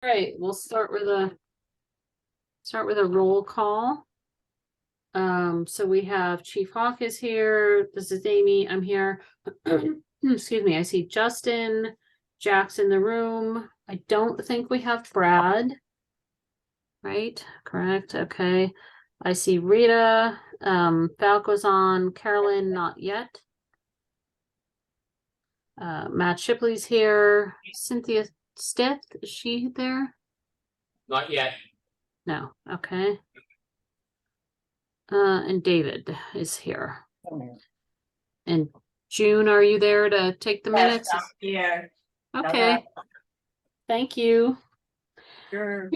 right, we'll start with a roll call. So we have Chief Hawk is here. This is Amy. I'm here. Excuse me. I see Justin, Jack's in the room. I don't think we have Brad. Right? Correct. Okay. I see Rita. Falco's on. Carolyn, not yet. Matt Shipley's here. Cynthia Stith, is she there? Not yet. No. Okay. And David is here. And June, are you there to take the minutes? Yeah. Okay. Thank you. Sure.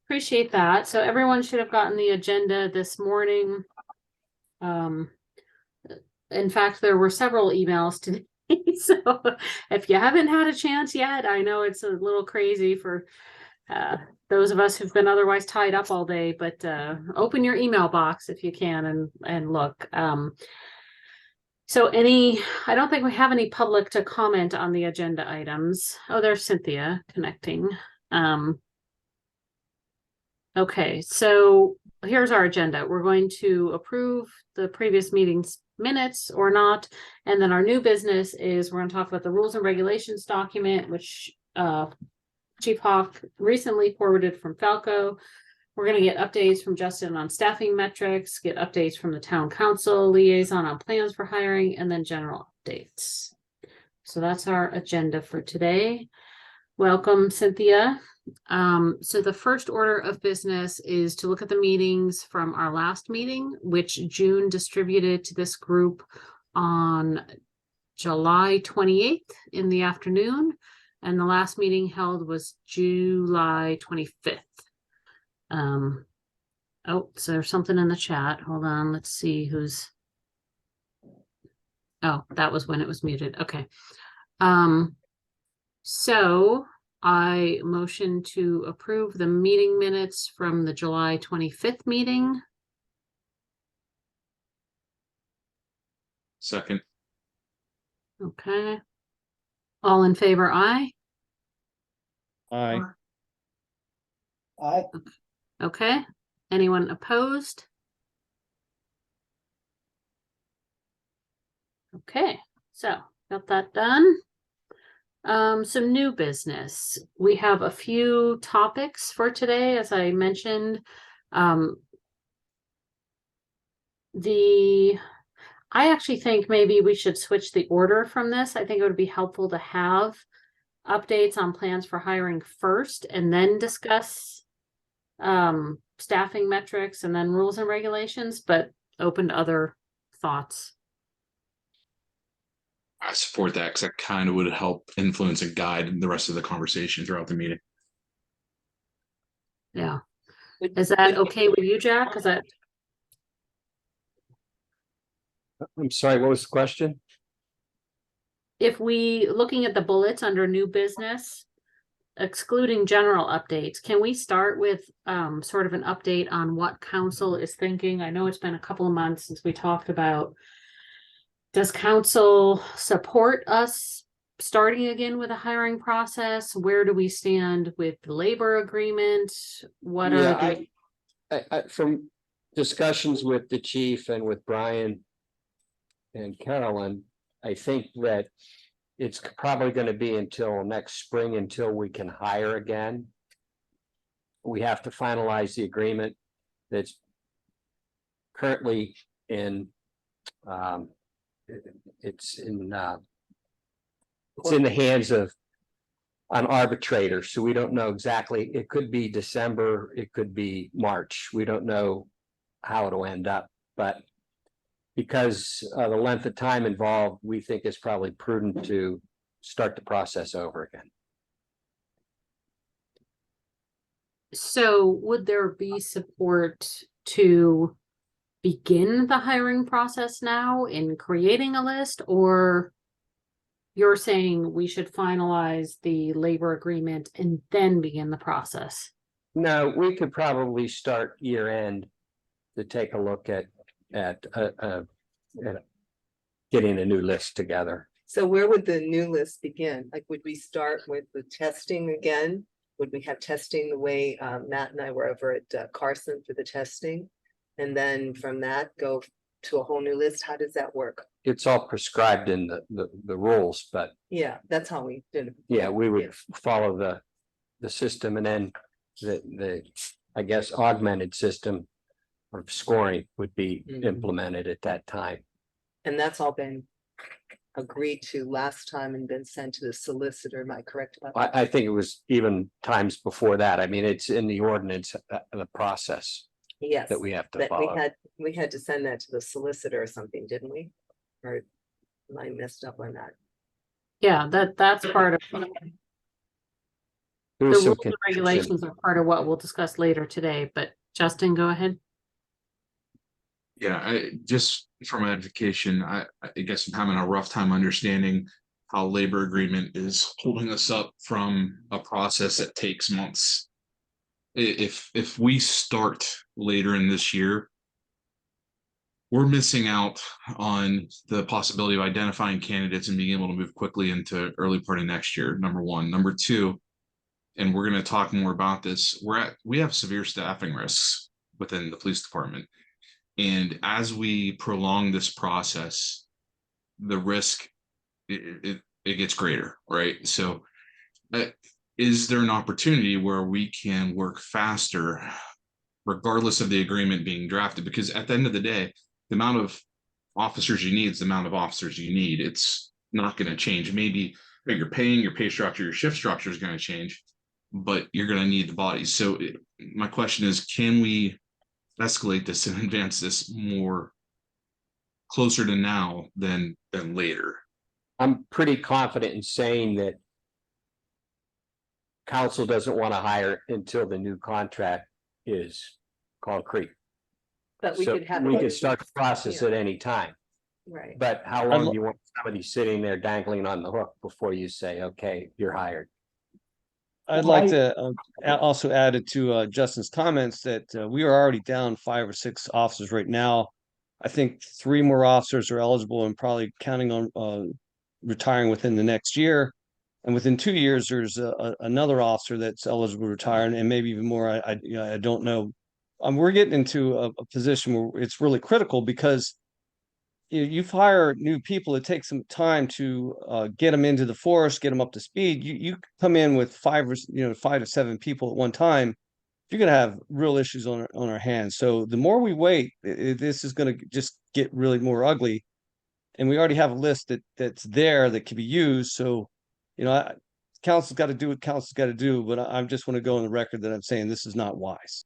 Appreciate that. So everyone should have gotten the agenda this morning. In fact, there were several emails today. So if you haven't had a chance yet, I know it's a little crazy for those of us who've been otherwise tied up all day, but open your email box if you can and look. So I don't think we have any public to comment on the agenda items. Oh, there's Cynthia connecting. Okay, so here's our agenda. We're going to approve the previous meeting's minutes or not. And then our new business is we're going to talk about the rules and regulations document, which Chief Hawk recently forwarded from Falco. We're going to get updates from Justin on staffing metrics, get updates from the town council liaison on plans for hiring, and then general updates. So that's our agenda for today. Welcome, Cynthia. So the first order of business is to look at the meetings from our last meeting, which June distributed to this group on July 28th in the afternoon. And the last meeting held was July 25th. Oh, so there's something in the chat. Hold on. Let's see who's. Oh, that was when it was muted. Okay. So I motion to approve the meeting minutes from the July 25th meeting. Second. Okay. All in favor, aye. Aye. Aye. Okay. Anyone opposed? Okay, so got that done. Some new business. We have a few topics for today, as I mentioned. I actually think maybe we should switch the order from this. I think it would be helpful to have updates on plans for hiring first and then discuss staffing metrics and then rules and regulations, but open to other thoughts. I support that because that kind of would help influence and guide the rest of the conversation throughout the meeting. Yeah. Is that okay with you, Jack? Is that? I'm sorry, what was the question? If we, looking at the bullets under new business, excluding general updates, can we start with sort of an update on what council is thinking? I know it's been a couple of months since we talked about, does council support us starting again with a hiring process? Where do we stand with the labor agreement? What are I from discussions with the chief and with Brian and Carolyn, I think that it's probably going to be until next spring until we can hire again. We have to finalize the agreement that's currently in it's in the hands of an arbitrator, so we don't know exactly. It could be December, it could be March. We don't know how it'll end up, but because of the length of time involved, we think it's probably prudent to start the process over again. So would there be support to begin the hiring process now in creating a list, or you're saying we should finalize the labor agreement and then begin the process? No, we could probably start year end to take a look at getting a new list together. So where would the new list begin? Like, would we start with the testing again? would we have testing the way Matt and I were over at Carson for the testing? And then from that, go to a whole new list? How does that work? It's all prescribed in the rules, but Yeah, that's how we did it. yeah, we Yeah. would follow the system, and then the, I guess, augmented system of scoring would be Mhm. implemented at that time. And that's all been agreed to last time and been sent to the solicitor. Am I correct about that? I think it was even times before that. I mean, it's in the ordinance, the process Yes. that we have to That we follow. had to send that to the solicitor or something, didn't we? Or am I messed up on that? Yeah, that's part of, the There was some rules and confusion. regulations are part of what we'll discuss later today, but Justin, go ahead. Yeah, I just from edification, I guess I'm having a rough time understanding how labor agreement is holding us up from a process that takes months. If we start later in this year, we're missing out on the possibility of identifying candidates and being able to move quickly into early part of next year. Number one. Number two, and we're going to talk more about this. We have severe staffing risks within the police department. And as we prolong this process, the risk it gets greater, right? So, is there an opportunity where we can work faster, regardless of the agreement being drafted? Because at the end of the day, the amount of officers you need is the amount of officers you need. It's not going to change. Maybe your pay structure, your shift structure is going to change, but you're going to need the bodies. So, my question is, can we escalate this and advance this more closer to now than later? I'm pretty confident in saying that council doesn't want to hire until the new contract is concrete. But we So could have. we could start the process Yeah. at any time, Right. but how long do you want somebody sitting there dangling on the hook before you say, okay, you're hired? I'd like to also add it to Justin's comments that we are already down 5 or 6 officers right now. I think 3 more officers are eligible and probably counting on retiring within the next year. And within 2 years, there's another officer that's eligible to retire, and maybe even more. I don't know. We're getting into a position where it's really critical because you hire new people. It takes some time to get them into the force, get them up to speed. You come in with 5 to 7 people at one time, you're going to have real issues on our hands. So the more we wait, this is going to just get really more ugly. And we already have a list that's there that can be used. So, council's got to do what council's got to do. But I just want to go on the record that I'm saying this is not wise.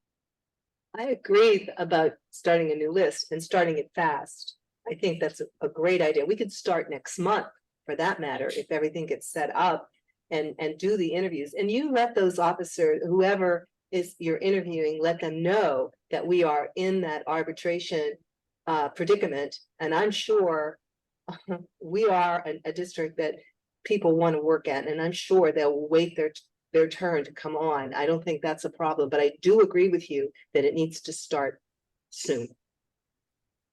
I agree about starting a new list and starting it fast. I think that's a great idea. We could start next month for that matter, if everything gets set up and do the interviews. And you let those officers, whoever is you're interviewing, let them know that we are in that arbitration predicament. And I'm sure we are a district that people want to work at, and I'm sure they'll wait their turn to come on. I don't think that's a problem, but I do agree with you that it needs to start soon.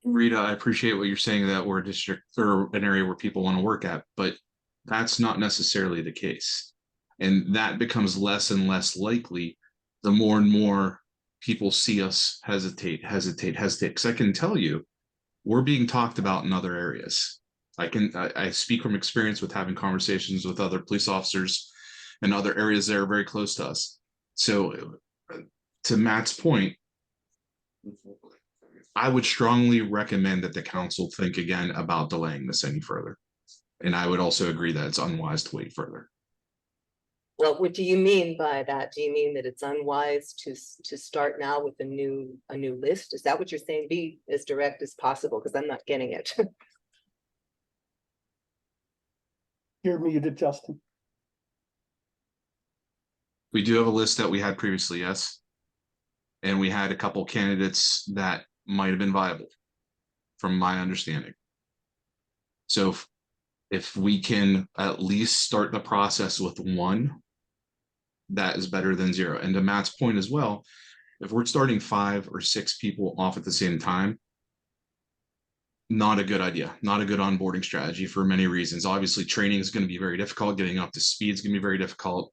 Rita, I appreciate what you're saying, that we're a district or an area where people want to work at, but that's not necessarily the case. And that becomes less and less likely the more and more people see us hesitate. Because I can tell you, we're being talked about in other areas. I speak from experience with having conversations with other police officers in other areas that are very close to us. So to Matt's point, I would strongly recommend that the council think again about delaying this any further. And I would also agree that it's unwise to wait further. Well, what do you mean by that? Do you mean that it's unwise to start now with a new list? Is that what you're saying? Be as direct as possible, because I'm not getting it. You're muted, Justin. We do have a list that we had previously, yes. And we had a couple candidates that might have been viable, from my understanding. So if we can at least start the process with one, that is better than 0. And to Matt's point as well, if we're starting 5 or 6 people off at the same time, not a good idea, not a good onboarding strategy for many reasons. Obviously, training is going to be very difficult. Getting up to speed is going to be very difficult.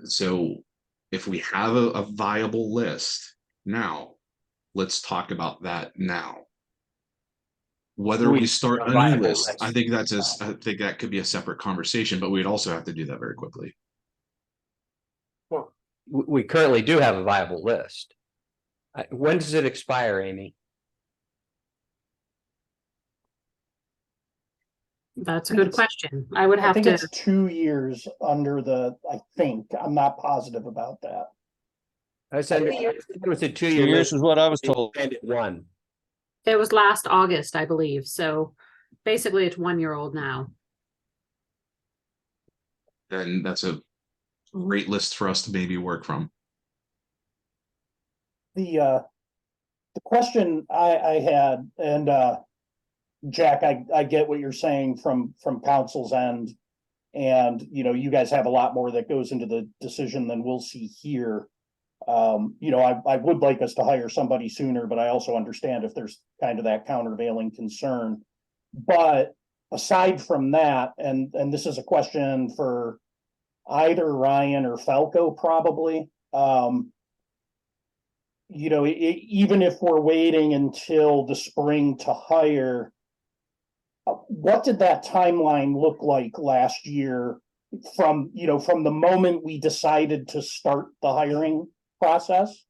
So if we have a viable list now, let's talk about that now. Whether we start a new Viable list, list. I think I think that could be a separate conversation, but we'd also have to do that very quickly. We currently do have a viable list. When does it expire, Amy? That's a good question. I would I have think to, it's 2 years under the, I'm not positive about that. I said 2 years. it was a 2 2 year. years is what I was told. One. it was last August, I believe. So basically it's 1 year old now. Then that's a great list for us to maybe work from. The question I had, and Jack, I get what you're saying from council's end. And, you know, you guys have a lot more that goes into the decision than we'll see here. You know, I would like us to hire somebody sooner, but I also understand if there's kind of that countervailing concern. But aside from that, and this is a question for either Ryan or Falco, probably. You know, even if we're waiting until the spring to hire, what did that timeline look like last year from, you know, from the moment we decided to start the hiring process?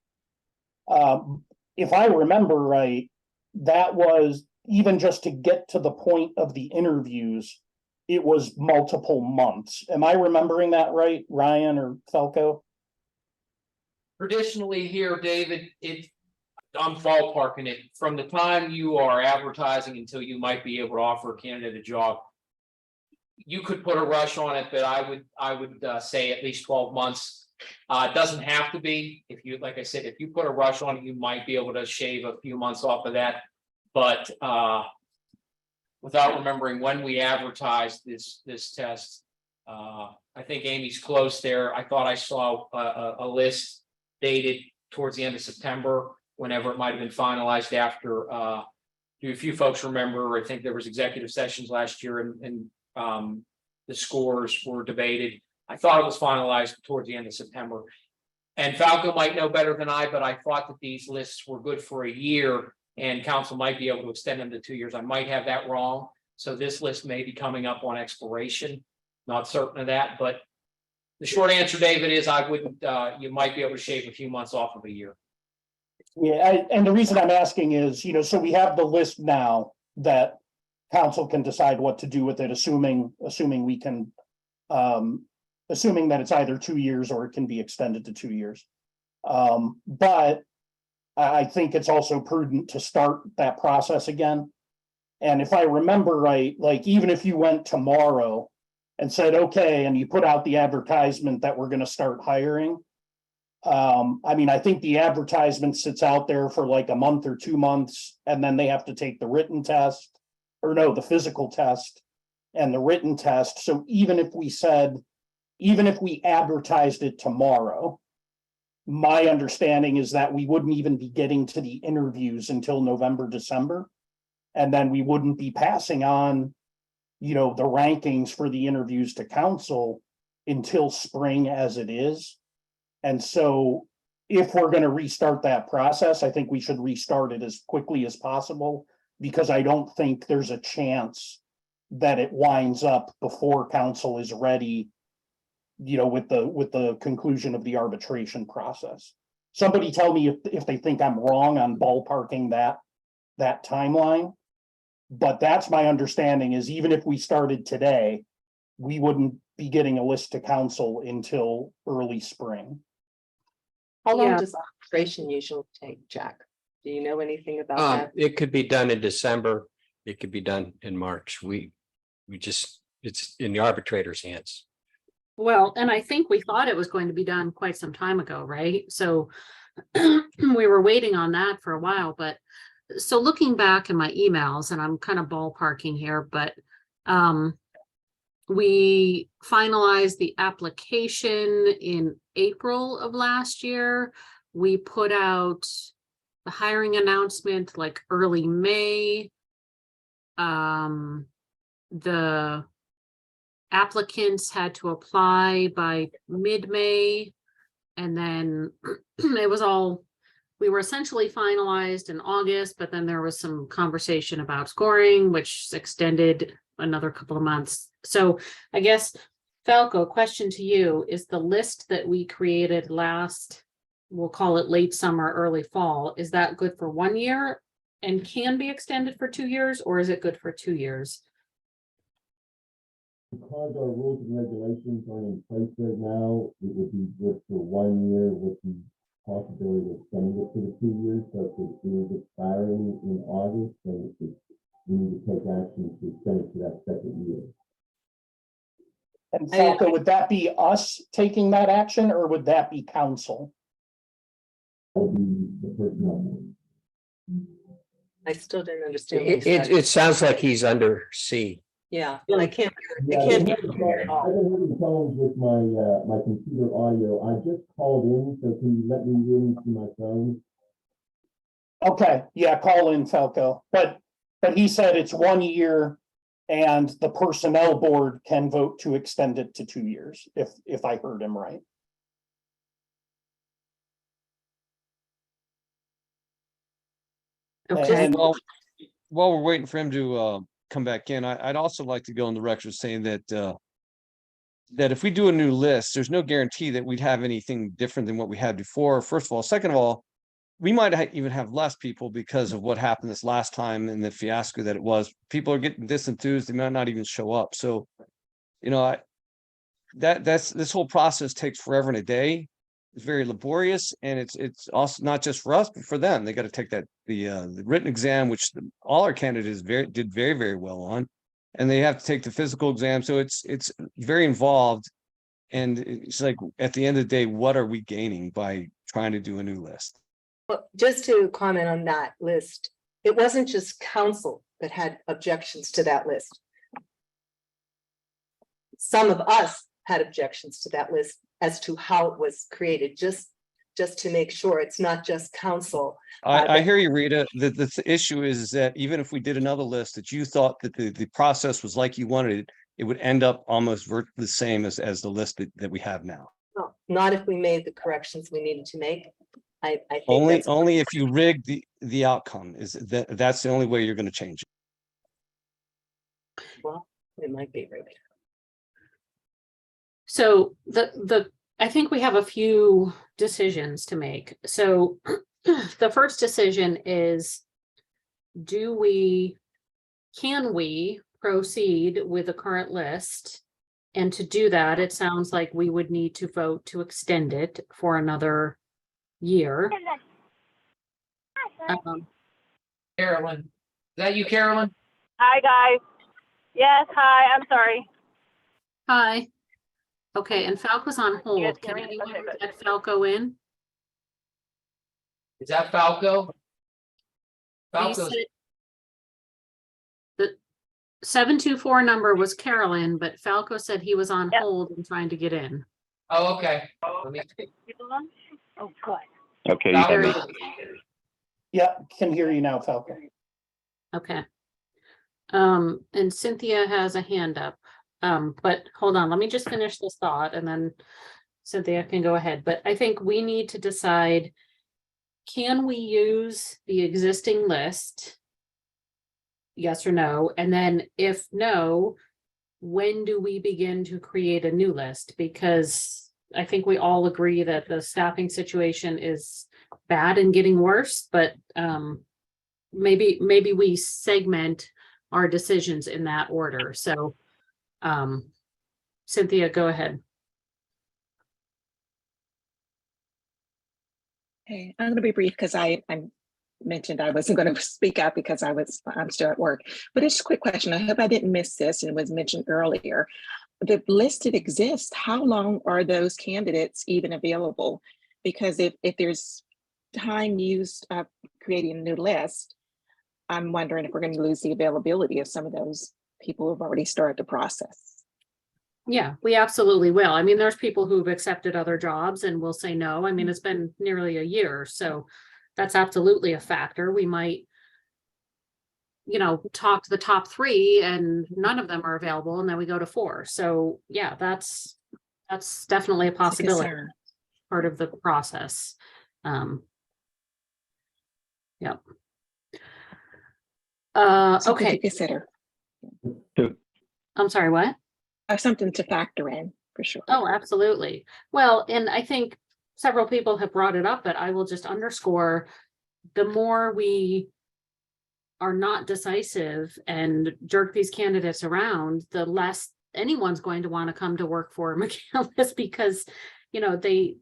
If I remember right, that was even just to get to the point of the interviews, it was multiple months. Am I remembering that right, Ryan or Falco? Traditionally here, David, I'm ballparking it, from the time you are advertising until you might be able to offer a candidate a job. You could put a rush on it, but I would say at least 12 months. It doesn't have to be. If you, like I said, if you put a rush on it, you might be able to shave a few months off of that. But without remembering when we advertised this test, I think Amy's close there. I thought I saw a list dated towards the end of September, whenever it might have been finalized after, do a few folks remember, I think there was executive sessions last year and the scores were debated. I thought it was finalized towards the end of September. And Falco might know better than I, but I thought that these lists were good for a year and council might be able to extend them to 2 years. I might have that wrong. So this list may be coming up on expiration. Not certain of that, but the short answer, David, is I wouldn't, you might be able to shave a few months off of a year. Yeah, and the reason I'm asking is, you know, so we have the list now that council can decide what to do with it, assuming we can, assuming that it's either 2 years or it can be extended to 2 years. But I think it's also prudent to start that process again. And if I remember right, like even if you went tomorrow and said, okay, and you put out the advertisement that we're going to start hiring. I mean, I think the advertisement sits out there for like a month or 2 months, and then they have to take the written test, or no, the physical test and the written test. So even if we advertised it tomorrow, my understanding is that we wouldn't even be getting to the interviews until November, December. And then we wouldn't be passing on, you know, the rankings for the interviews to council until spring as it is. And so if we're going to restart that process, I think we should restart it as quickly as possible, because I don't think there's a chance that it winds up before council is ready, you know, with the conclusion of the arbitration process. Somebody tell me if they think I'm wrong on ballparking that timeline. But that's my understanding, is even if we started today, we wouldn't be getting a list to council until early spring. How long Yeah. does arbitration usually take, Jack? Do you know anything about that? It could be done in December. It could be done in March. We just, it's in the arbitrator's hands. well, and I think we thought it was going to be done quite some time ago, right? So we were waiting on that for a while, but so looking back in my emails, and I'm kind of ballparking here, but we finalized the application in April of last year. We put out the hiring announcement like early May. The applicants had to apply by mid-May. And then it was all, we were essentially finalized in August, but then there was some conversation about scoring, which extended another couple of months. So I guess, Falco, question to you, is the list that we created last, we'll call it late summer, early fall, is that good for 1 year and can be extended for 2 years, or is it good for 2 years? Because our rules and regulations are in place right now, it would be good for 1 year with the possibility of extending it to the 2 years. So if it is expiring in August, then we need to take action to extend it to that second year. And Falco, would that be us taking that action or would that be council? That would be the personnel. I still didn't understand. what you It said. sounds like he's under C. Yeah, I can't, I Yeah, can't. I've been having problems with my computer audio. I just called in, so can you let me in to my phone? Okay, yeah, call in Falco, but he said it's 1 year and the personnel board can vote to extend it to 2 years, if I heard him right. Okay, And While we're waiting for him to come back in, I'd also like to go on the record saying that that if we do a new list, there's no guarantee that we'd have anything different than what we had before. First of all, second of all, we might even have less people because of what happened this last time and the fiasco that it was. People are getting disenthused; they might not even show up. So, you know, that's this whole process takes forever and a day. It's very laborious, and it's also not just for us, but for them. They got to take the written exam, which all our candidates did very, very well on, and they have to take the physical exam. So it's very involved, and it's like at the end of the day, what are we gaining by trying to do a new list? Well, just to comment on that list, it wasn't just council that had objections to that list. Some of us had objections to that list as to how it was created, just to make sure it's not just council. I hear you, Rita. The issue is that even if we did another list that you thought that the process was like you wanted it, it would end up almost the same as the list that we have now. No, not if we made the corrections we needed to make. I think Only if you rig the outcome that's the only way you're going to change it. well, it might be right. so I think we have a few decisions to make. So the first decision is, can we proceed with the current list? And to do that, it sounds like we would need to vote to extend it for another year. Carolyn, is that you, Carolyn? Hi, guys. Yes, hi, I'm sorry. Hi. Okay, and Falco's on guys hold. hear Can me? anyone Okay, good. get Falco in? Is that Falco? He Falco, said- The 724 number was Carolyn, but Falco said he was on Yep. hold and trying to get in. oh, okay. Let me. Oh, good. Okay, Falco. There he is. yeah, can hear you now, Falco. Okay. And Cynthia has a hand up. But hold on, let me just finish this thought and then Cynthia can go ahead. But I think we need to decide, can we use the existing list? Yes or no? And then if no, when do we begin to create a new list? Because I think we all agree that the staffing situation is bad and getting worse, but maybe we segment our decisions in that order. So Cynthia, go ahead. Okay, I'm going to be brief because I mentioned I wasn't going to speak out because I'm still at work. But it's a quick question. I hope I didn't miss this, and it was mentioned earlier. The list that exists, how long are those candidates even available? Because if there's time used creating a new list, I'm wondering if we're going to lose the availability of some of those people who've already started the process. Yeah, we absolutely will. I mean, there's people who've accepted other jobs and will say no. I mean, it's been nearly a year, so that's absolutely a factor. We might, talk to the top 3 and none of them are available, and then we go to 4. So yeah, that's definitely a It's a possibility. concern. part of the process. Yep. Something to Okay, consider, I'm sorry, what? or something to factor in, for sure. Oh, absolutely. Well, and I think several people have brought it up, but I will just underscore, the more we are not decisive and jerk these candidates around, the less anyone's going to want to come to work for McCandless, because, you know, they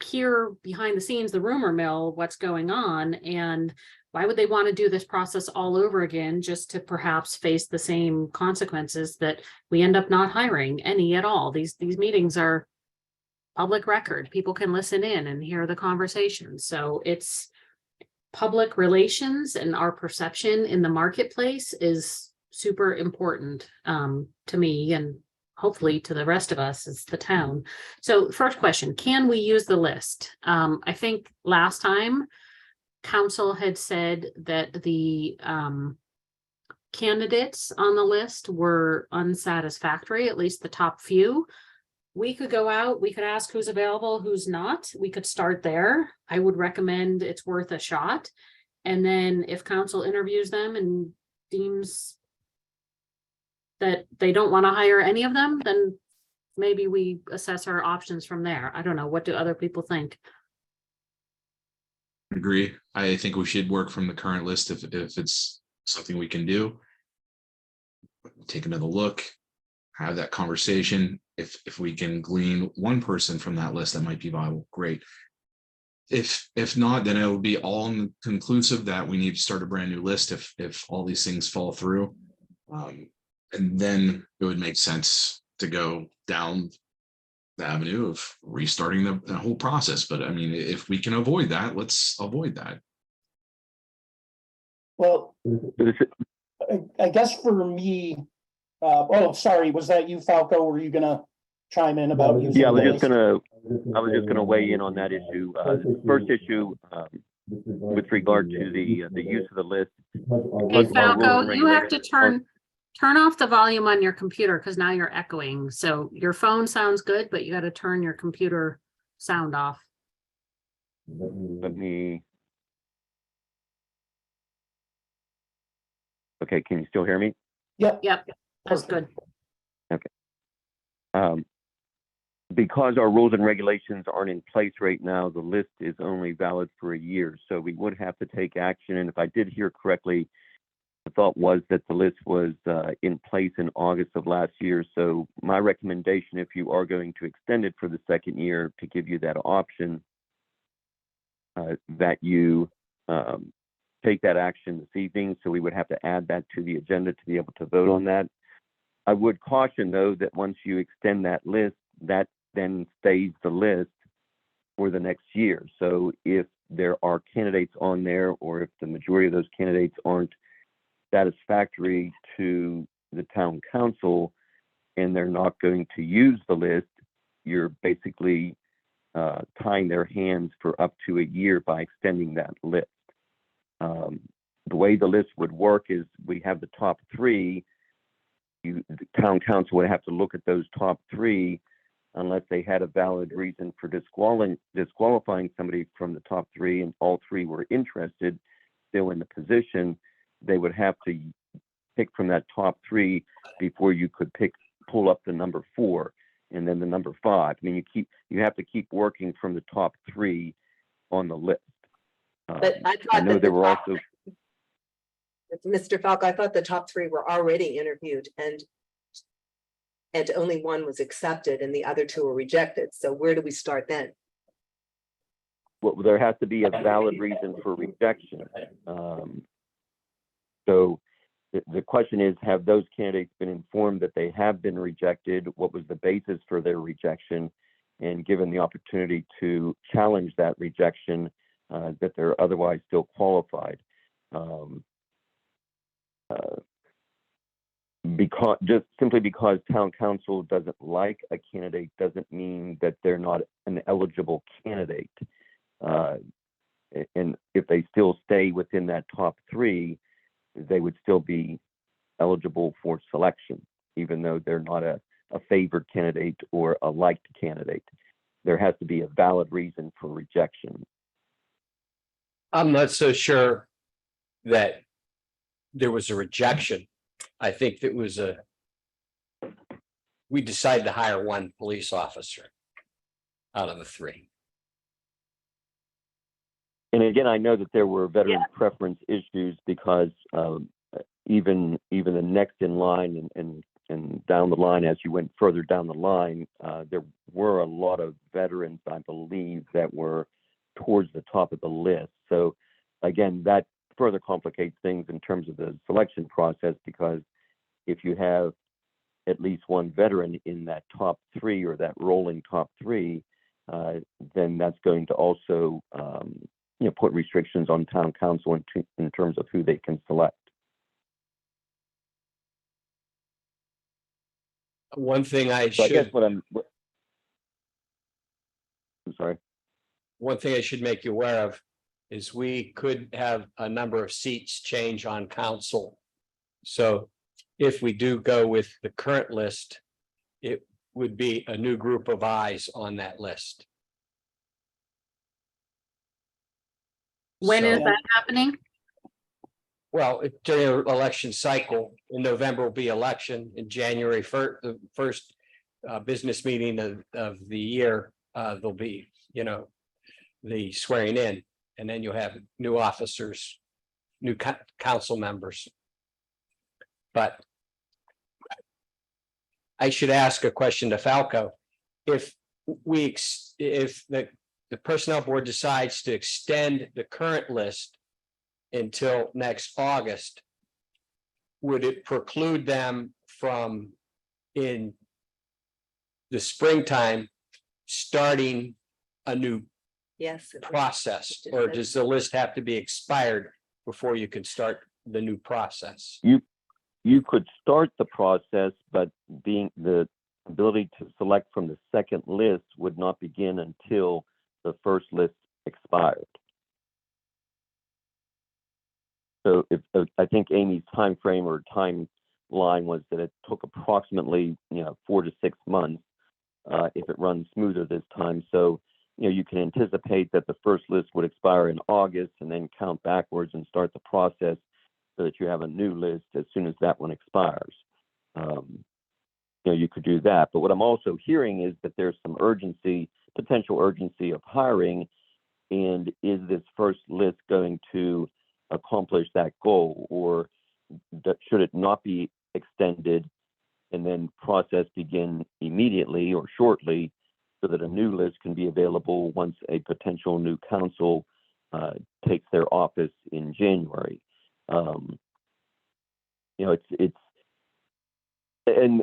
hear behind the scenes, the rumor mill, what's going on, and why would they want to do this process all over again just to perhaps face the same consequences that we end up not hiring any at all? These meetings are public record. People can listen in and hear the conversation. So it's public relations, and our perception in the marketplace is super important to me, and hopefully to the rest of us as the town. So first question, can we use the list? I think last time council had said that the candidates on the list were unsatisfactory, at least the top few. We could go out, we could ask who's available, who's not. We could start there. I would recommend it's worth a shot. And then if council interviews them and deems that they don't want to hire any of them, then maybe we assess our options from there. I don't know. What do other people think? Agree. I think we should work from the current list if it's something we can do. Take another look, have that conversation. If we can glean one person from that list that might be viable, great. If not, then it will be all conclusive that we need to start a brand new list if all these things fall through. And then it would make sense to go down the avenue of restarting the whole process. But I mean, if we can avoid that, let's avoid that. Well, I guess for me, oh, sorry, was that you, Falco? Were you gonna chime in about using Yeah, I was the just list? gonna weigh in on that issue. First issue, with regard to the use of the list. Hey, Falco, you have to turn off the volume on your computer, because now you're echoing. So your phone sounds good, but you got to turn your computer sound off. Let me. Okay, can you still hear me? Yep. Yep, that's good. Because our rules and regulations aren't in place right now, the list is only valid for a year. So we would have to take action. And if I did hear correctly, the thought was that the list was in place in August of last year. So my recommendation, if you are going to extend it for the second year, to give you that option, that you take that action this evening. So we would have to add that to the agenda to be able to vote on that. I would caution, though, that once you extend that list, that then stays the list for the next year. So if there are candidates on there, or if the majority of those candidates aren't satisfactory to the town council and they're not going to use the list, you're basically tying their hands for up to a year by extending that list. The way the list would work is we have the top three. The town council would have to look at those top three, unless they had a valid reason for disqualifying somebody from the top three, and all three were interested still in the position. They would have to pick from that top three before you could pull up the number 4 and then the number 5. I mean, you have to keep working from the top three on the list. But I I thought know that there the were top, also. Mr. Falco, I thought the top 3 were already interviewed and only one was accepted and the other 2 were rejected. So where do we start then? Well, there has to be a valid reason for rejection. So the question is, have those candidates been informed that they have been rejected? What was the basis for their rejection? And given the opportunity to challenge that rejection, that they're otherwise still qualified. Because just simply because town council doesn't like a candidate doesn't mean that they're not an eligible candidate. And if they still stay within that top 3, they would still be eligible for selection, even though they're not a favored candidate or a liked candidate. there has to be a valid reason for rejection. I'm not so sure that there was a rejection. I think that was we decided to hire one police officer out of the three. And again, I know that there were veteran preference issues because even the next in line and down the line, as you went further down the line, there were a lot of veterans, I believe, that were towards the top of the list. So again, that further complicates things in terms of the selection process, because if you have at least one veteran in that top three or that rolling top three, then that's going to also put restrictions on town council in terms of who they can select. One thing I So I guess should, I'm sorry. one thing I should make you aware of is we could have a number of seats change on council. So if we do go with the current list, it would be a new group of eyes on that list. When is So- that happening? Well, during an election cycle, in November will be election, in January first, the first business meeting of the year, there'll be, the swearing in, and then you'll have new officers, new council members. But I should ask a question to Falco. If the personnel board decides to extend the current list until next August, would it preclude them from in the springtime starting a new Yes. process, or does the list have to be expired before you can start the new process? You could start the process, but being the ability to select from the second list would not begin until the first list expired. So I think Amy's time frame or timeline was that it took approximately 4 to 6 months if it runs smoother this time. So you can anticipate that the first list would expire in August and then count backwards and start the process so that you have a new list as soon as that one expires. You could do that. But what I'm also hearing is that there's some potential urgency of hiring. And is this first list going to accomplish that goal, or should it not be extended and then process begin immediately or shortly so that a new list can be available once a potential new council takes their office in January? And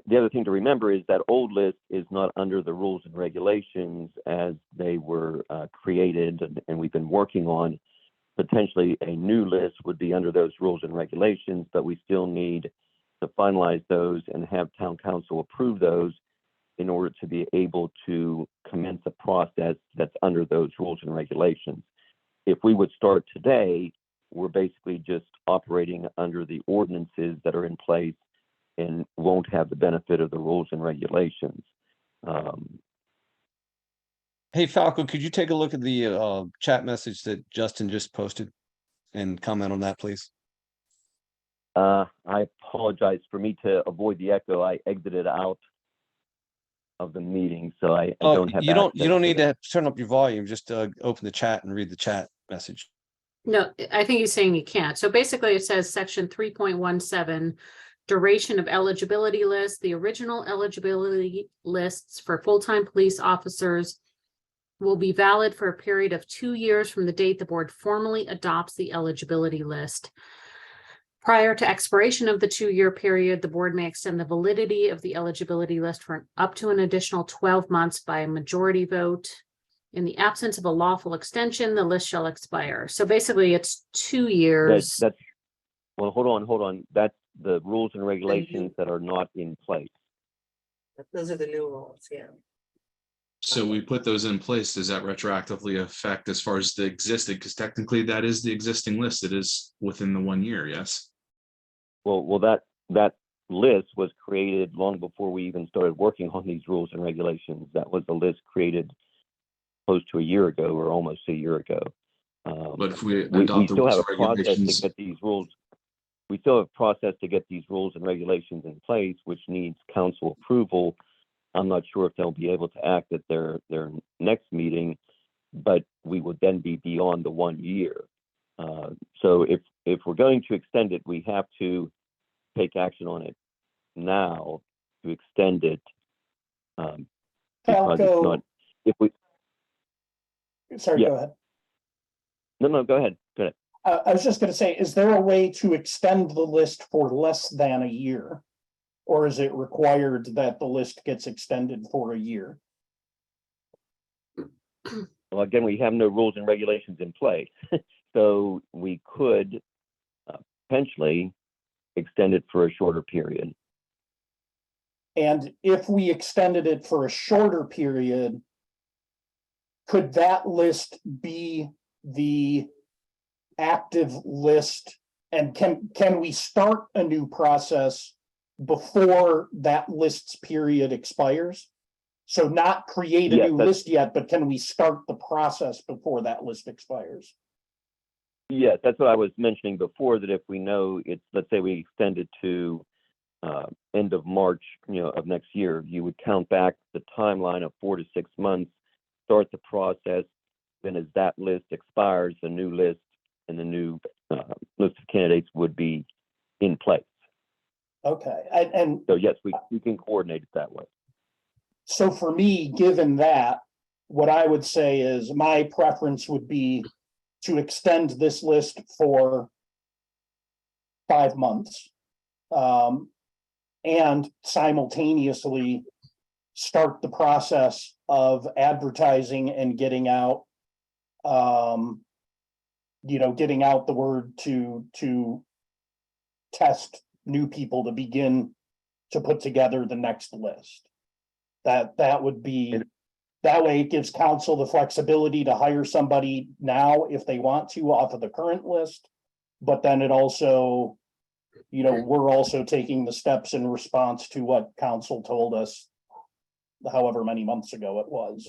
the other thing to remember is that old list is not under the rules and regulations as they were created and we've been working on. Potentially a new list would be under those rules and regulations, but we still need to finalize those and have town council approve those in order to be able to commence a process that's under those rules and regulations. If we would start today, we're basically just operating under the ordinances that are in place and won't have the benefit of the rules and regulations. Hey Falco, could you take a look at the chat message that Justin just posted and comment on that, please? I apologize. For me to avoid the echo, I exited out of the meeting, so I don't have. You don't need to turn up your volume. Just open the chat and read the chat message. No, I think he's saying you can't. So basically it says section 3.17, duration of eligibility list. The original eligibility lists for full-time police officers will be valid for a period of 2 years from the date the board formally adopts the eligibility list. Prior to expiration of the 2-year period, the board may extend the validity of the eligibility list for up to an additional 12 months by a majority vote. In the absence of a lawful extension, the list shall expire. So basically it's 2 years. Well, hold on. That's the rules and regulations that are not in place. Those are the new rules, yeah. So we put those in place. Does that retroactively affect as far as the existing? Because technically that is the existing list. It is within the 1 year, yes. Well, that list was created long before we even started working on these rules and regulations. That was a list created close to a year ago or almost a year ago. But if we We adopt the still have rules a and process to regulations, get these rules. We still have a process to get these rules and regulations in place, which needs council approval. I'm not sure if they'll be able to act at their next meeting, but we would then be beyond the 1 year. So if we're going to extend it, we have to take action on it now to extend it. Because it's Falco, not, if we, sorry, yeah. go ahead. no, go ahead. I was just gonna say, is there a way to extend the list for less than a year? Or is it required that the list gets extended for a year? Well, again, we have no rules and regulations in place. So we could potentially extend it for a shorter period. And if we extended it for a shorter period, could that list be the active list? And can we start a new process before that list's period expires? So not create a Yes, new list yet, but can we start the process before that list expires? Yes, that's what I was mentioning before, that if we know it's, let's say we extend it to end of March, of next year, you would count back the timeline of 4 to 6 months, start the process. Then as that list expires, the new list and the new list of candidates would be in place. Okay, and So yes, we can coordinate it that way. so for me, given that, what I would say is my preference would be to extend this list for 5 months. And simultaneously start the process of advertising and getting out, getting out the word to test new people to begin to put together the next list. That would be, that way it gives council the flexibility to hire somebody now if they want to off of the current list. But then it also, we're also taking the steps in response to what council told us however many months ago it was.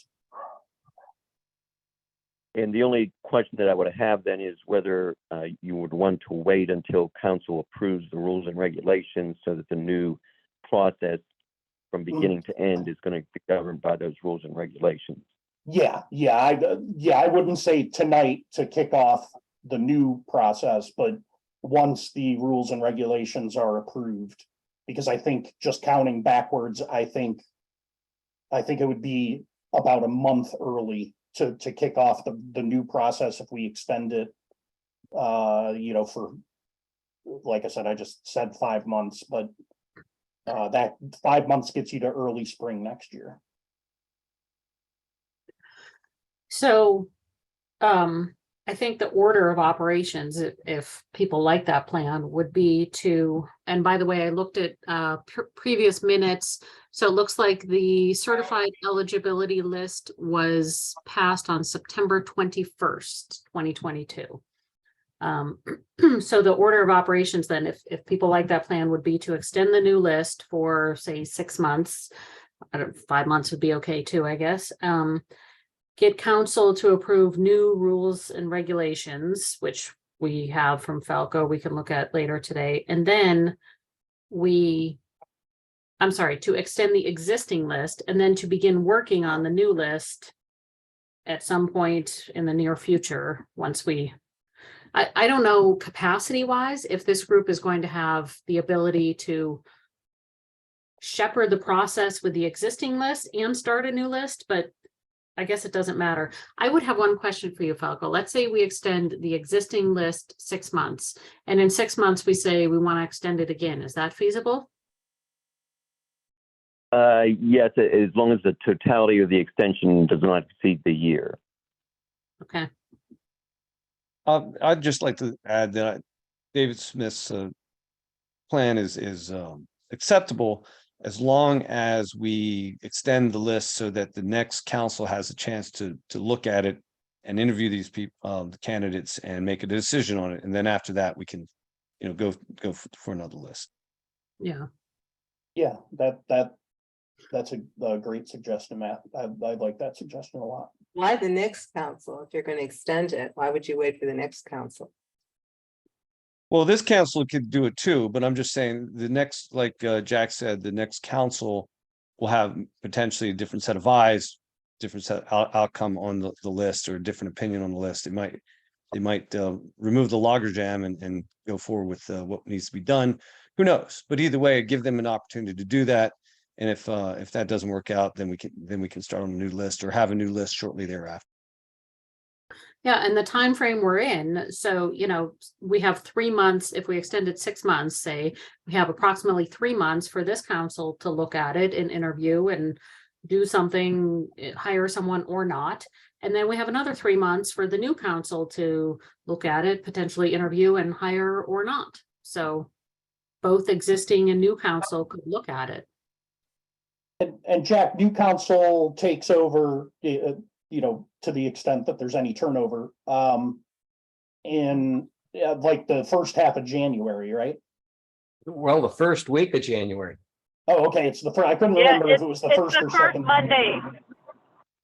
And the only question that I would have then is whether you would want to wait until council approves the rules and regulations so that the new process from beginning to end is going to be governed by those rules and regulations. I wouldn't say tonight to kick off the new process, but once the rules and regulations are approved, because I think just counting backwards, I think it would be about a month early to kick off the new process if we extend it, for, like I said, I just said 5 months, but that 5 months gets you to early spring next year. So, I think the order of operations, if people like that plan, would be to, and by the way, I looked at previous minutes. So it looks like the certified eligibility list was passed on September 21st, 2022. So the order of operations then, if people like that plan, would be to extend the new list for, say, 6 months. 5 months would be okay too, I guess. Get council to approve new rules and regulations, which we have from Falco, we can look at later today. And then to extend the existing list and then to begin working on the new list at some point in the near future, once I don't know capacity wise, if this group is going to have the ability to shepherd the process with the existing list and start a new list, but I guess it doesn't matter. I would have one question for you, Falco. Let's say we extend the existing list 6 months, and in 6 months we say we want to extend it again. Is that feasible? Yes, as long as the totality of the extension does not exceed the year. Okay. I'd just like to add that David Smith's plan is acceptable as long as we extend the list so that the next council has a chance to look at it and interview these people, the candidates, and make a decision on it. And then after that, we can, go for another list. Yeah. Yeah, that's a great suggestion, Matt. I like that suggestion a lot. Why the next council? If you're gonna extend it, why would you wait for the next council? Well, this council could do it too, but I'm just saying the next, like Jack said, the next council will have potentially a different set of eyes, different set outcome on the list or a different opinion on the list. They might remove the logjam and go forward with what needs to be done. Who knows? But either way, give them an opportunity to do that. And if that doesn't work out, then we can start on a new list or have a new list shortly thereafter. Yeah, and the time frame we're in, so we have 3 months. If we extended 6 months, say, we have approximately 3 months for this council to look at it and interview and do something, hire someone or not. And then we have another 3 months for the new council to look at it, potentially interview and hire or not. So both existing and new council could look at it. And Jack, new council takes over, to the extent that there's any turnover, in like the first half of January, right? Well, the first week of January. Oh, okay, it's the first, I couldn't Yeah, remember if it was the it's first the or first second. Monday.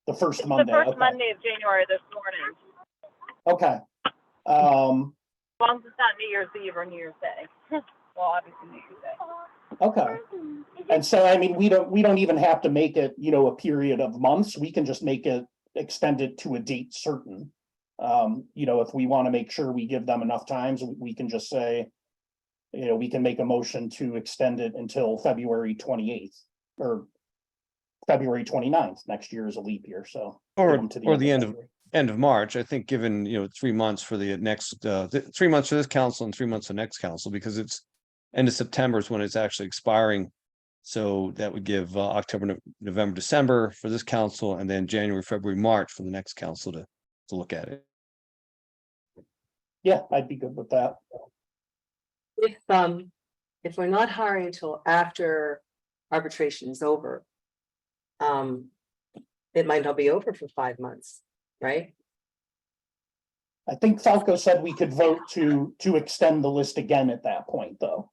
The first It's Monday, the first okay. Monday of January this morning. Okay. As long as it's not New Year's Eve or New Year's Day. Well, obviously New Year's Day. Okay. And so, I mean, we don't even have to make it, a period of months. We can just make it, extend it to a date certain. If we want to make sure we give them enough times, we can just say, we can make a motion to extend it until February 28th or February 29th. Next year is a leap year, so. Or give them to the end of February. end of March. I think given 3 months for the next 3 months for this council and 3 months for the next council, because it's end of September is when it's actually expiring. So that would give October, November, December for this council, and then January, February, March for the next council to look at it. Yeah, I'd be good with that. If we're not hiring until after arbitration is over, it might not be over for 5 months, right? I think Falco said we could vote to extend the list again at that point, though.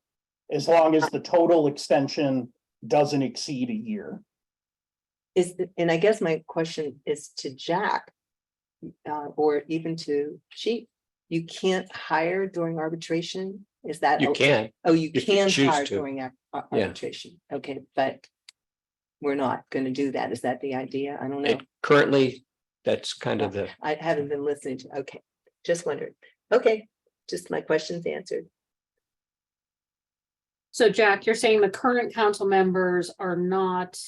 As long as the total extension doesn't exceed a year. And I guess my question is to Jack, or even to Chief, you can't hire during arbitration? Is that? You can. Oh, you if you can choose hire to. during arbitration. Okay, but we're not going to do that. Is that the idea? I don't know. Currently, that's kind of the, I haven't been listening to, okay, just wondered. Okay, just my questions answered. So Jack, you're saying the current council members are not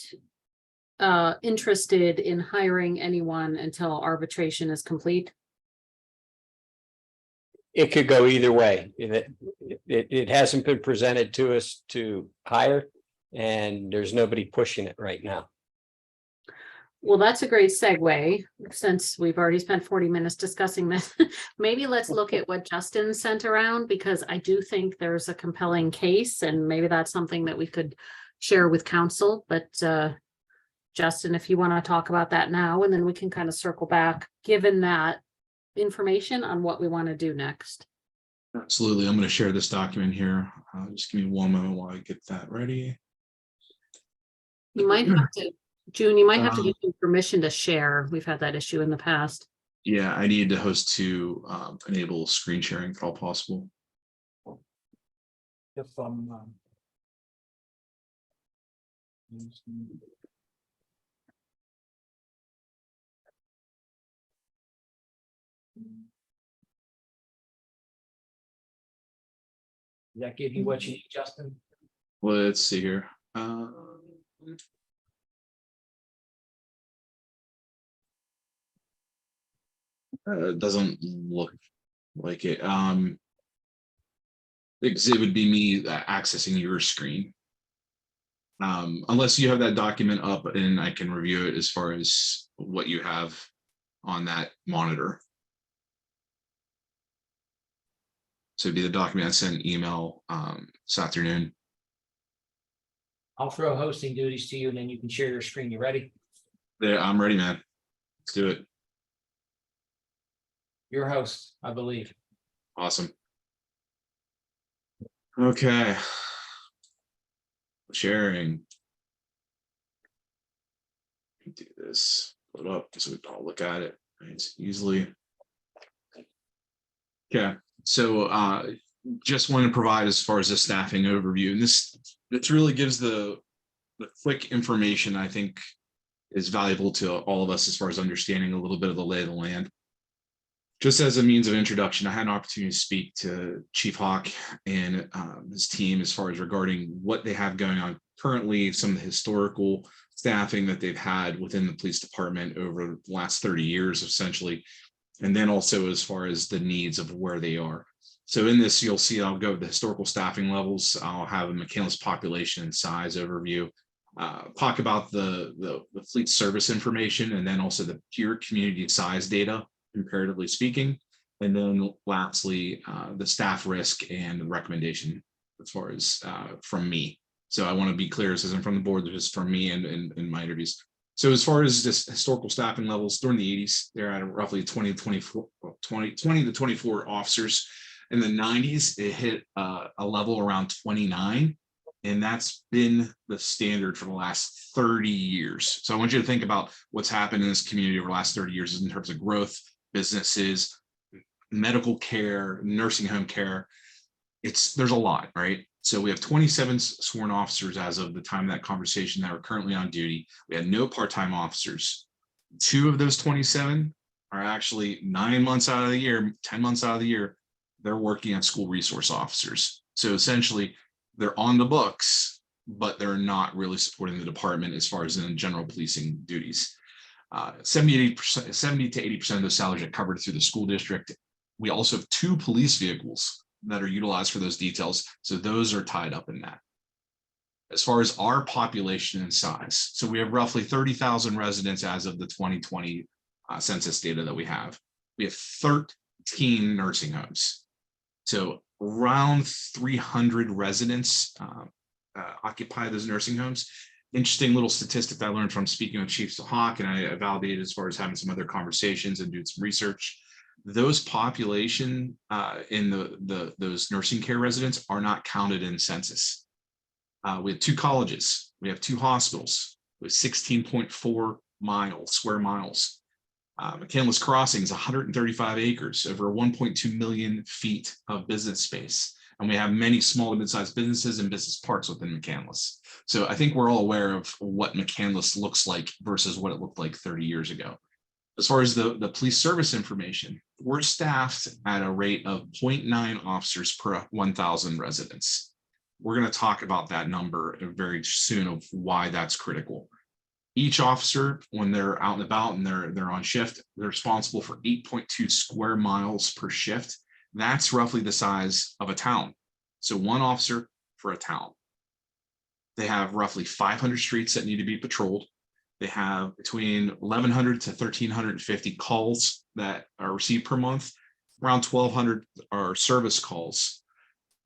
interested in hiring anyone until arbitration is complete? it could go either way. It hasn't been presented to us to hire, and there's nobody pushing it right now. Well, that's a great segue, since we've already spent 40 minutes discussing this. Maybe let's look at what Justin sent around, because I do think there's a compelling case, and maybe that's something that we could share with council. But Justin, if you want to talk about that now, and then we can kind of circle back, given that information, on what we want to do next. Absolutely. I'm going to share this document here. Just give me one moment while I get that ready. You might have to, June, you might have to give you permission to share. We've had that issue in the past. Yeah, I need the host to enable screen sharing if all possible. If Does that give you what you need, Justin? Let's see here. It doesn't look like it. Because it would be me accessing your screen. Unless you have that document up and I can review it as far as what you have on that monitor. So it'd be the document I sent an email this afternoon. I'll throw hosting duties to you and then you can share your screen. You ready? There, I'm ready, man. Let's do it. Your host, I believe. Awesome. Okay. Sharing. Do this. Pull it up so we can all look at it easily. Okay, so just want to provide as far as the staffing overview, and this really gives the quick information I think is valuable to all of us as far as understanding a little bit of the lay of the land. Just as a means of introduction, I had an opportunity to speak to Chief Hawk and his team as far as regarding what they have going on currently, some of the historical staffing that they've had within the police department over the last 30 years, essentially, and then also as far as the needs of where they are. So in this, you'll see I'll go with the historical staffing levels. I'll have a McCandless population and size overview, talk about the fleet service information, and then also the pure community size data, comparatively speaking. And then lastly, the staff risk and the recommendation as far as from me. So I want to be clear, this isn't from the board, this is from me and my interviews. So as far as just historical staffing levels, during the 80s, they're at roughly 20 to 24 officers. In the 90s, it hit a level around 29. And that's been the standard for the last 30 years. So I want you to think about what's happened in this community over the last 30 years in terms of growth, businesses, medical care, nursing home care. There's a lot, right? So we have 27 sworn officers as of the time of that conversation that are currently on duty. We had no part-time officers. 2 of those 27 are actually 9 months out of the year, 10 months out of the year, they're working as school resource officers. So essentially, they're on the books, but they're not really supporting the department as far as in general policing duties. 70 to 80% of those salaries are covered through the school district. We also have 2 police vehicles that are utilized for those details. So those are tied up in that. As far as our population and size, so we have roughly 30,000 residents as of the 2020 census data that we have. We have 13 nursing homes. So around 300 residents occupy those nursing homes. Interesting little statistic that I learned from speaking with Chief Hawk, and I validated as far as having some other conversations and doing some research. Those population in those nursing care residents are not counted in census. We have 2 colleges, we have 2 hospitals with 16.4 square miles. McCandless Crossing is 135 acres, over 1.2 million feet of business space. And we have many small to mid-sized businesses and business parks within McCandless. So I think we're all aware of what McCandless looks like versus what it looked like 30 years ago. As far as the police service information, we're staffed at a rate of 0.9 officers per 1,000 residents. We're going to talk about that number very soon of why that's critical. Each officer, when they're out and about and they're on shift, they're responsible for 8.2 square miles per shift. That's roughly the size of a town. So 1 officer for a town. They have roughly 500 streets that need to be patrolled. They have between 1,100 to 1,350 calls that are received per month. Around 1,200 are service calls.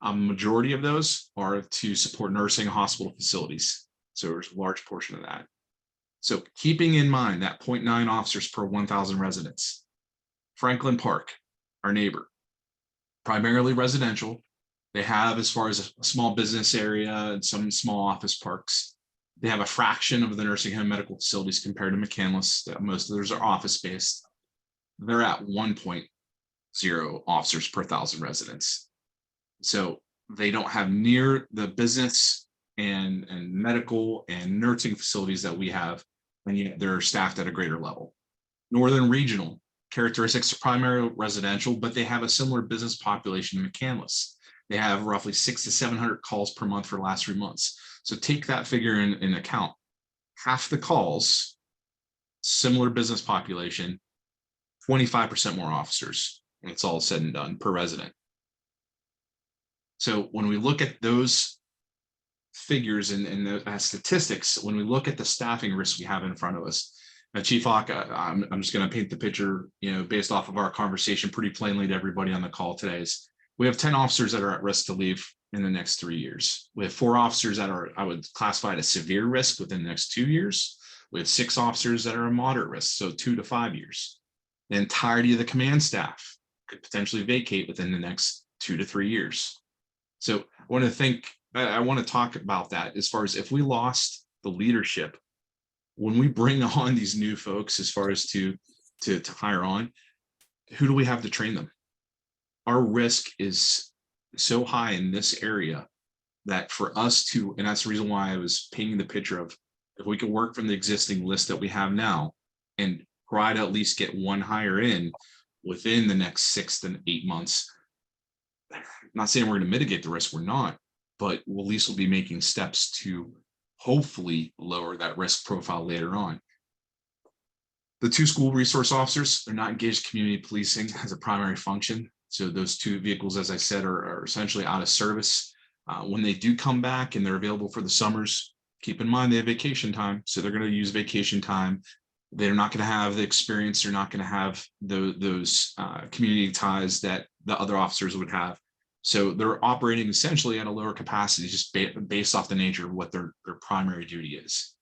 A majority of those are to support nursing hospital facilities. So there's a large portion of that. So keeping in mind that 0.9 officers per 1,000 residents, Franklin Park, our neighbor, primarily residential. They have, as far as a small business area and some small office parks, they have a fraction of the nursing home medical facilities compared to McCandless. Most of those are office based. They're at 1.0 officers per 1,000 residents. So they don't have near the business and medical and nursing facilities that we have, and yet they're staffed at a greater level. Northern Regional, characteristics are primarily residential, but they have a similar business population to McCandless. They have roughly 600 to 700 calls per month for the last 3 months. So take that figure in account. Half the calls, similar business population, 25% more officers when it's all said and done per resident. So when we look at those figures and the statistics, when we look at the staffing risks we have in front of us, Chief Hawk, I'm just going to paint the picture, based off of our conversation pretty plainly to everybody on the call today. Is we have 10 officers that are at risk to leave in the next 3 years. We have 4 officers that are, I would classify as severe risk within the next 2 years. We have 6 officers that are a moderate risk, so 2 to 5 years. The entirety of the command staff could potentially vacate within the next 2 to 3 years. So I want to talk about that as far as if we lost the leadership when we bring on these new folks, as far as to hire on, who do we have to train them? Our risk is so high in this area that for us to, and that's the reason why I was painting the picture of, if we could work from the existing list that we have now and try to at least get one hire in within the next 6 to 8 months. I'm not saying we're going to mitigate the risk, we're not, but we'll at least we'll be making steps to hopefully lower that risk profile later on. The 2 school resource officers, they're not engaged in community policing as a primary function. So those 2 vehicles, as I said, are essentially out of service. When they do come back and they're available for the summers, keep in mind they have vacation time. So they're going to use vacation time. They're not going to have the experience. They're not going to have those community ties that the other officers would have. So they're operating essentially at a lower capacity, just based off the nature of what their primary duty is.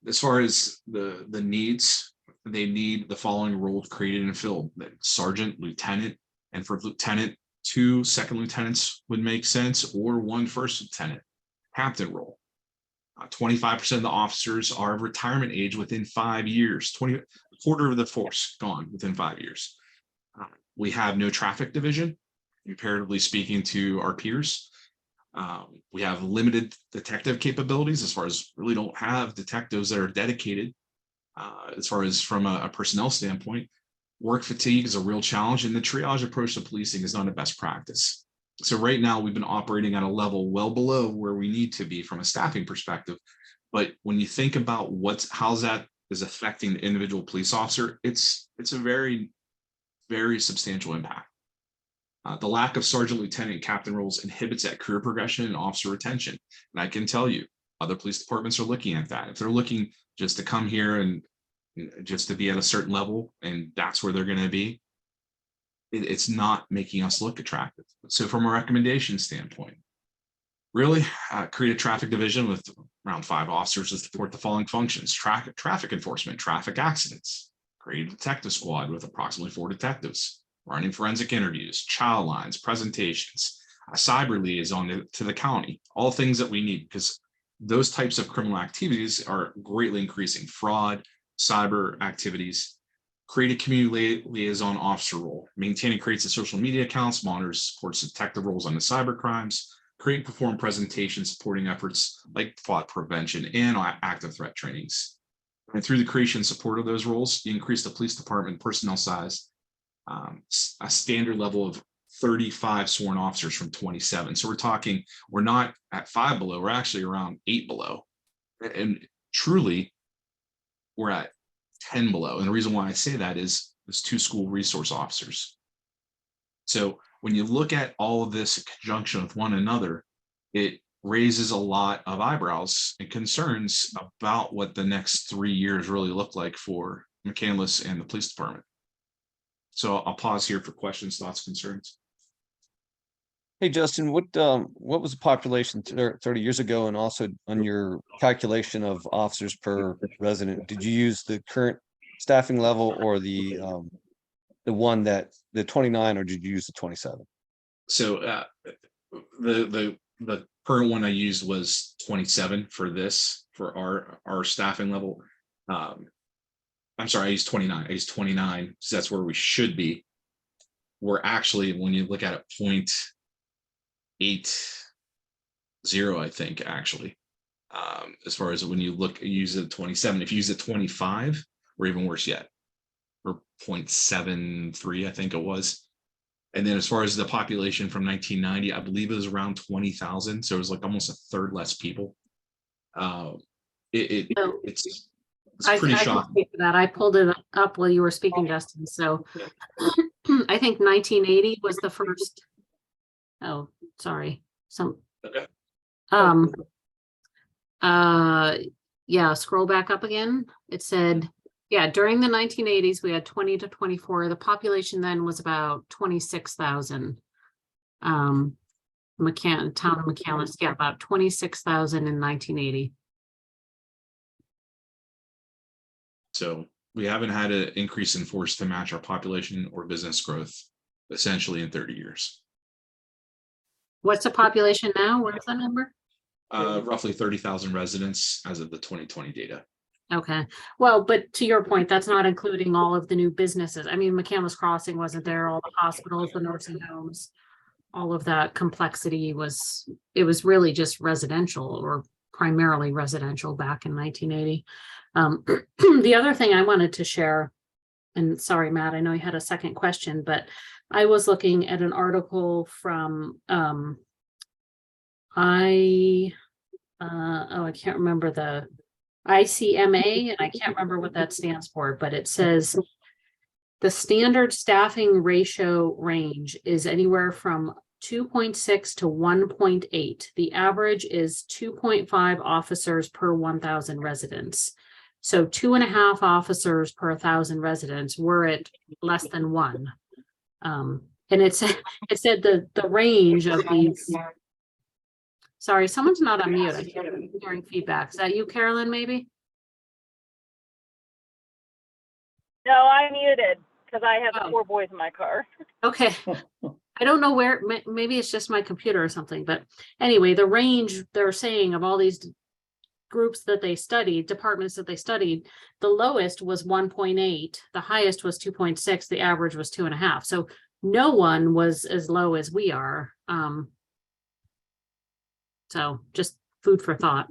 As far as the needs, they need the following roles created and filled: sergeant, lieutenant, and for lieutenant, 2 second lieutenants would make sense, or 1 first lieutenant. Captain role. 25% of the officers are of retirement age within 5 years. A quarter of the force gone within 5 years. We have no traffic division, comparatively speaking to our peers. We have limited detective capabilities, as far as really don't have detectives that are dedicated. As far as from a personnel standpoint, work fatigue is a real challenge, and the triage approach to policing is not a best practice. So right now we've been operating at a level well below where we need to be from a staffing perspective. But when you think about how that is affecting the individual police officer, it's a very, very substantial impact. The lack of sergeant, lieutenant, and captain roles inhibits that career progression and officer retention. And I can tell you, other police departments are looking at that. If they're looking just to come here and just to be at a certain level, and that's where they're going to be, it's not making us look attractive. So from a recommendation standpoint, really create a traffic division with around 5 officers to support the following functions: traffic enforcement, traffic accidents, create a detective squad with approximately 4 detectives, running forensic interviews, child lines, presentations, a cyber liaison to the county, all things that we need, because those types of criminal activities are greatly increasing: fraud, cyber activities. Create a community liaison officer role, maintain and creates the social media accounts, monitors, supports detective roles on the cyber crimes, create and perform presentations supporting efforts like fraud prevention and active threat trainings. And through the creation and support of those roles, you increase the police department personnel size, a standard level of 35 sworn officers from 27. So we're not at 5 below, we're actually around 8 below. And truly, we're at 10 below. And the reason why I say that is there's 2 school resource officers. So when you look at all of this in conjunction with one another, it raises a lot of eyebrows and concerns about what the next 3 years really look like for McCandless and the police department. So I'll pause here for questions, thoughts, concerns. Hey, Justin, what was the population 30 years ago, and also on your calculation of officers per resident? Did you use the current staffing level or the 29, or did you use the 27? So the current one I used was 27 for our staffing level. I'm sorry, I used 29. I used 29, so that's where we should be. We're actually, when you look at it, 0.80, I think, actually. As far as when you use it 27, if you use it 25, we're even worse yet. We're 0.73, I think it was. And then as far as the population from 1990, I believe it was around 20,000. So it was like almost a third less people. It's pretty shocking. I can speak to that. I pulled it up while you were speaking, Justin. So I think 1980 was the first. Oh, sorry. Okay. Yeah, scroll back up again. It said, yeah, during the 1980s, we had 20 to 24. The population then was about 26,000. Town of McCandless, yeah, about 26,000 in 1980. So we haven't had an increase in force to match our population or business growth essentially in 30 years. What's the population now? Where's the number? Roughly 30,000 residents as of the 2020 data. Okay, well, but to your point, that's not including all of the new businesses. I mean, McCandless Crossing wasn't there, all the hospitals, the nursing homes. All of that complexity it was really just residential or primarily residential back in 1980. The other thing I wanted to share, and sorry, Matt, I know you had a second question, but I was looking at an article from I can't remember the ICMA, and I can't remember what that stands for, but it says the standard staffing ratio range is anywhere from 2.6 to 1.8. The average is 2.5 officers per 1,000 residents. So 2.5 officers per 1,000 residents. We're at less than 1. And it said the range of these. Sorry, someone's not on mute. I'm hearing feedback. Is that you, Carolyn, maybe? No, I muted because I have 4 boys in my car. Okay. I don't know where, maybe it's just my computer or something, but anyway, the range they're saying of all these groups that they studied, departments that they studied, the lowest was 1.8, the highest was 2.6, the average was 2.5. So no one was as low as we are. So just food for thought.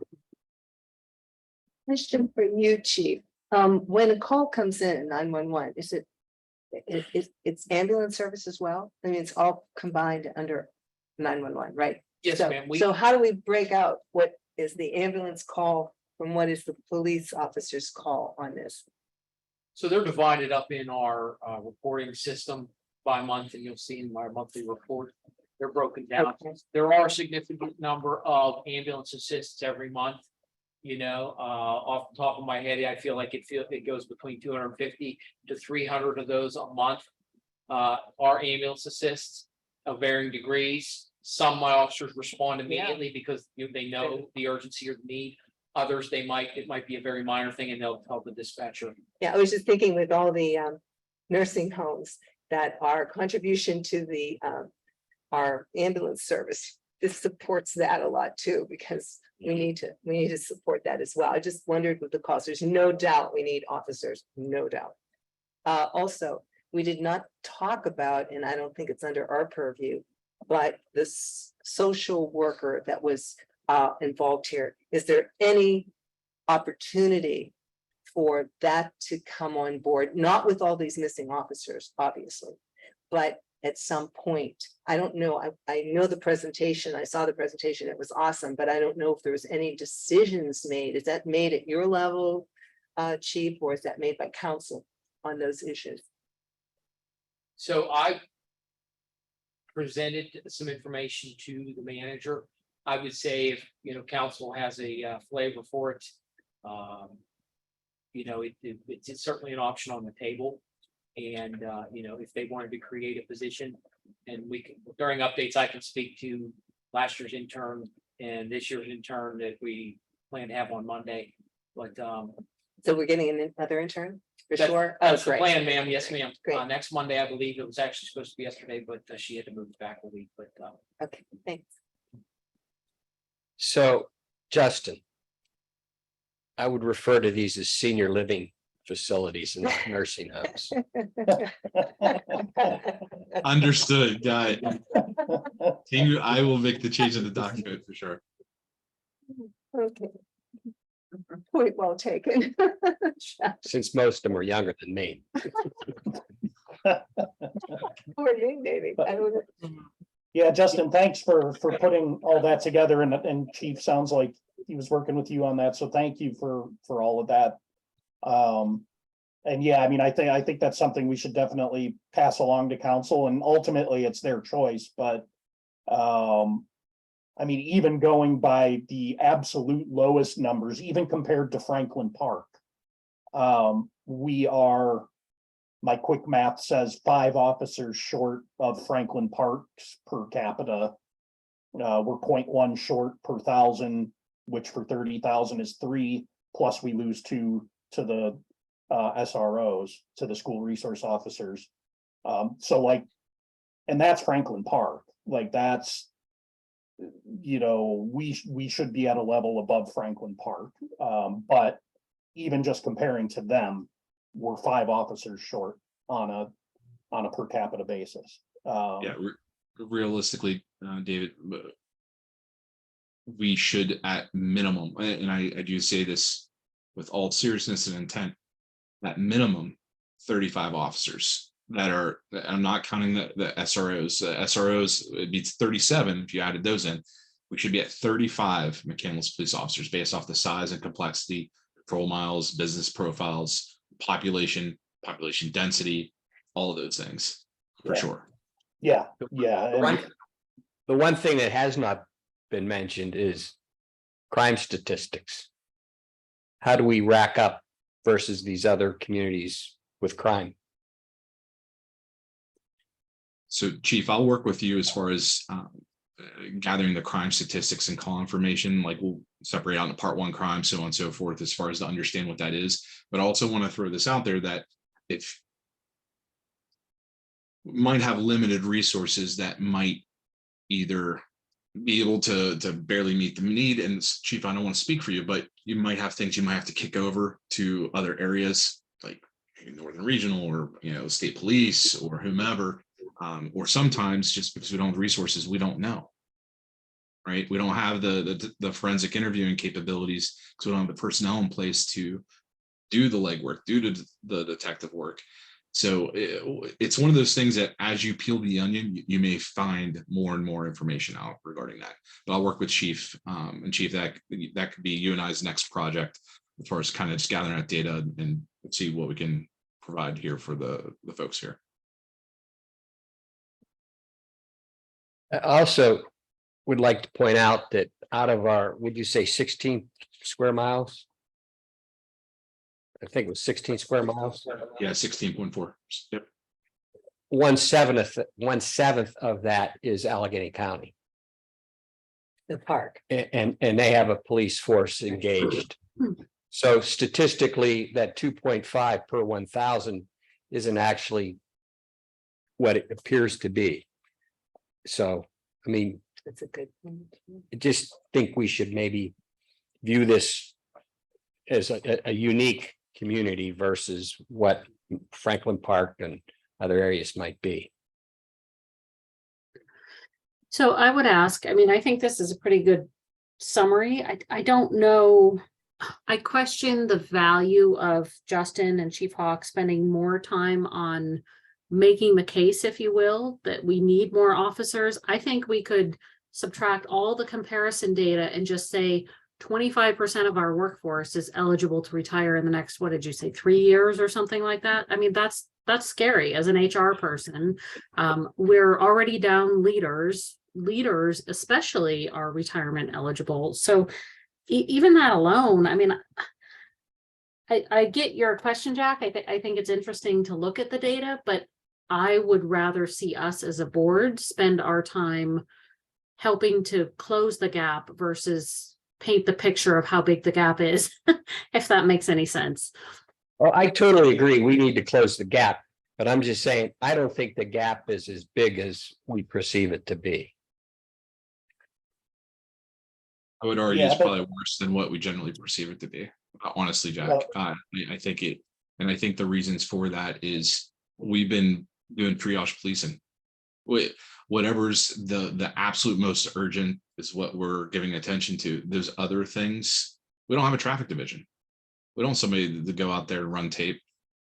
Question for you, Chief. When a call comes in 911, it's ambulance service as well? I mean, it's all combined under 911, right? Yes, So- ma'am. So how do we break out what is the ambulance call from what is the police officer's call on this? So they're divided up in our reporting system by month, and you'll see in my monthly report, they're broken down. Okay. There are a significant number of ambulance assists every month. You know, off the top of my head, I feel like it goes between 250 to 300 of those a month. Are ambulance assists of varying degrees. Some my officers respond immediately because they know the urgency or the need. Others, it might be a very minor thing and they'll tell the dispatcher. Yeah, I was just thinking with all the nursing homes that our contribution to the our ambulance service, this supports that a lot too, because we need to support that as well. I just wondered with the cost, there's no doubt we need officers, no doubt. Also, we did not talk about, and I don't think it's under our purview, but this social worker that was involved here. Is there any opportunity for that to come on board? Not with all these missing officers, obviously, but at some point, I don't know. I know the presentation. I saw the presentation. It was awesome, but I don't know if there was any decisions made. Is that made at your level, Chief, or is that made by council on those issues? So I presented some information to the manager. I would say if, council has a flavor for it, it's certainly an option on the table. And, if they wanted to create a position and we can, during updates, I can speak to last year's intern and this year's intern that we plan to have on Monday. But, so we're getting another intern for That- sure. that's the great. plan, ma'am. Yes, ma'am. Great. Next Monday, I believe it was actually supposed to be yesterday, but she had to move back a week, but, Okay, thanks. So, Justin, I would refer to these as senior living facilities and not nursing homes. Understood, got it. I will make the change in the document for sure. Okay. Point well taken. Since most of them are younger than me. Or me, maybe. I don't know. Yeah, Justin, thanks for putting all that together, and Chief sounds like he was working with you on that, so thank you for all of that. And yeah, I mean, I think that's something we should definitely pass along to council, and ultimately it's their choice, but I mean, even going by the absolute lowest numbers, even compared to Franklin Park, we are, my quick math says 5 officers short of Franklin Park's per capita. We're 0.1 short per 1,000, which for 30,000 is 3, plus we lose 2 to the SROs, to the school resource officers. So like, and that's Franklin Park, like that's we should be at a level above Franklin Park. But even just comparing to them, we're 5 officers short on a per capita basis. Yeah, realistically, David, we should at minimum, and I do say this with all seriousness and intent, at minimum 35 officers that are, I'm not counting the SROs. The SROs, it'd be 37 if you added those in. We should be at 35 McCandless police officers based off the size and complexity, patrol miles, business profiles, population density, all of those things for sure. Yeah. The one thing that has not been mentioned is crime statistics. How do we rack up versus these other communities with crime? So Chief, I'll work with you as far as gathering the crime statistics and call information, like we'll separate out into part 1 crime, so on and so forth, as far as to understand what that is. But I also want to throw this out there that if might have limited resources that might either be able to barely meet the need. And Chief, I don't want to speak for you, but you might have things you might have to kick over to other areas like Northern Regional or state police or whomever. Or sometimes just because we don't have resources, we don't know. Right? We don't have the forensic interviewing capabilities because we don't have the personnel in place to do the legwork, do the detective work. So it's one of those things that as you peel the onion, you may find more and more information out regarding that. But I'll work with Chief, and Chief, that could be you and I's next project as far as kind of just gathering that data and see what we can provide here for the folks here. I also would like to point out that out of our, would you say 16 square miles? I think it was 16 square miles. Yeah, 16.4. Yep. 1/7 of that is Allegheny County. The park. And they have a police force engaged. So statistically, that 2.5 per 1,000 isn't actually what it appears to be. So, I mean, That's a good one. I just think we should maybe view this as a unique community versus what Franklin Park and other areas might be. So I would ask, I mean, I think this is a pretty good summary. I don't know. I question the value of Justin and Chief Hawk spending more time on making the case, if you will, that we need more officers. I think we could subtract all the comparison data and just say 25% of our workforce is eligible to retire in the next, what did you say, 3 years or something like that? I mean, that's scary as an HR person. We're already down leaders especially are retirement eligible. So even that alone, I mean, I get your question, Jack. I think it's interesting to look at the data, but I would rather see us as a board spend our time helping to close the gap versus paint the picture of how big the gap is, if that makes any sense. Well, I totally agree. We need to close the gap, but I'm just saying, I don't think the gap is as big as we perceive it to be. I would argue Yeah, it's but- probably worse than what we generally perceive it to be. Honestly, Jack, Well- I think it, and I think the reasons for that is we've been doing triage policing. Whatever's the absolute most urgent is what we're giving attention to. Those other things, we don't have a traffic division. We don't have somebody to go out there and run tape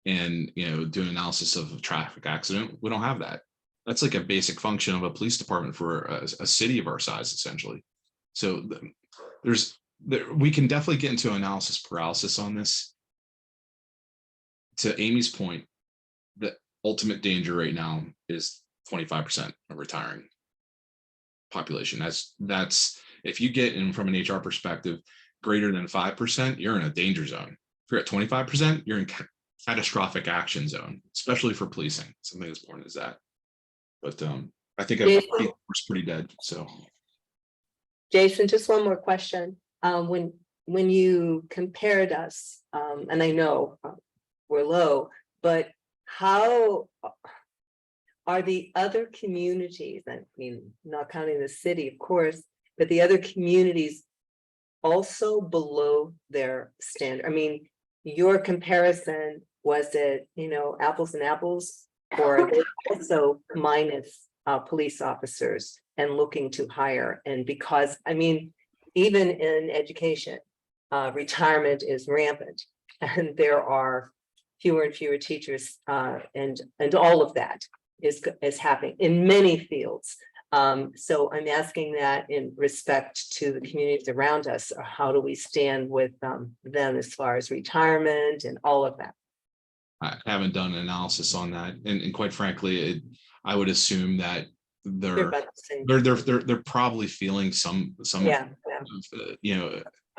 and do an analysis of a traffic accident. We don't have that. That's like a basic function of a police department for a city of our size, essentially. So we can definitely get into analysis paralysis on this. To Amy's point, the ultimate danger right now is 25% of retiring population. That's if you get in from an HR perspective greater than 5%, you're in a danger zone. If you're at 25%, you're in catastrophic action zone, especially for policing, something as important as that. But I think we're pretty dead. So Jason, just one more question. When you compared us, and I know we're low, but how are the other communities, I mean, not counting the city, of course, but the other communities also below their standard. I mean, your comparison, was it, apples and apples? Or they also minus police officers and looking to hire? And because, I mean, even in education, retirement is rampant, and there are fewer and fewer teachers, and all of that is happening in many fields. So I'm asking that in respect to the communities around us, or how do we stand with them as far as retirement and all of that? I haven't done an analysis on that, and quite frankly, I would assume that They're about the same. they're probably feeling some Yeah,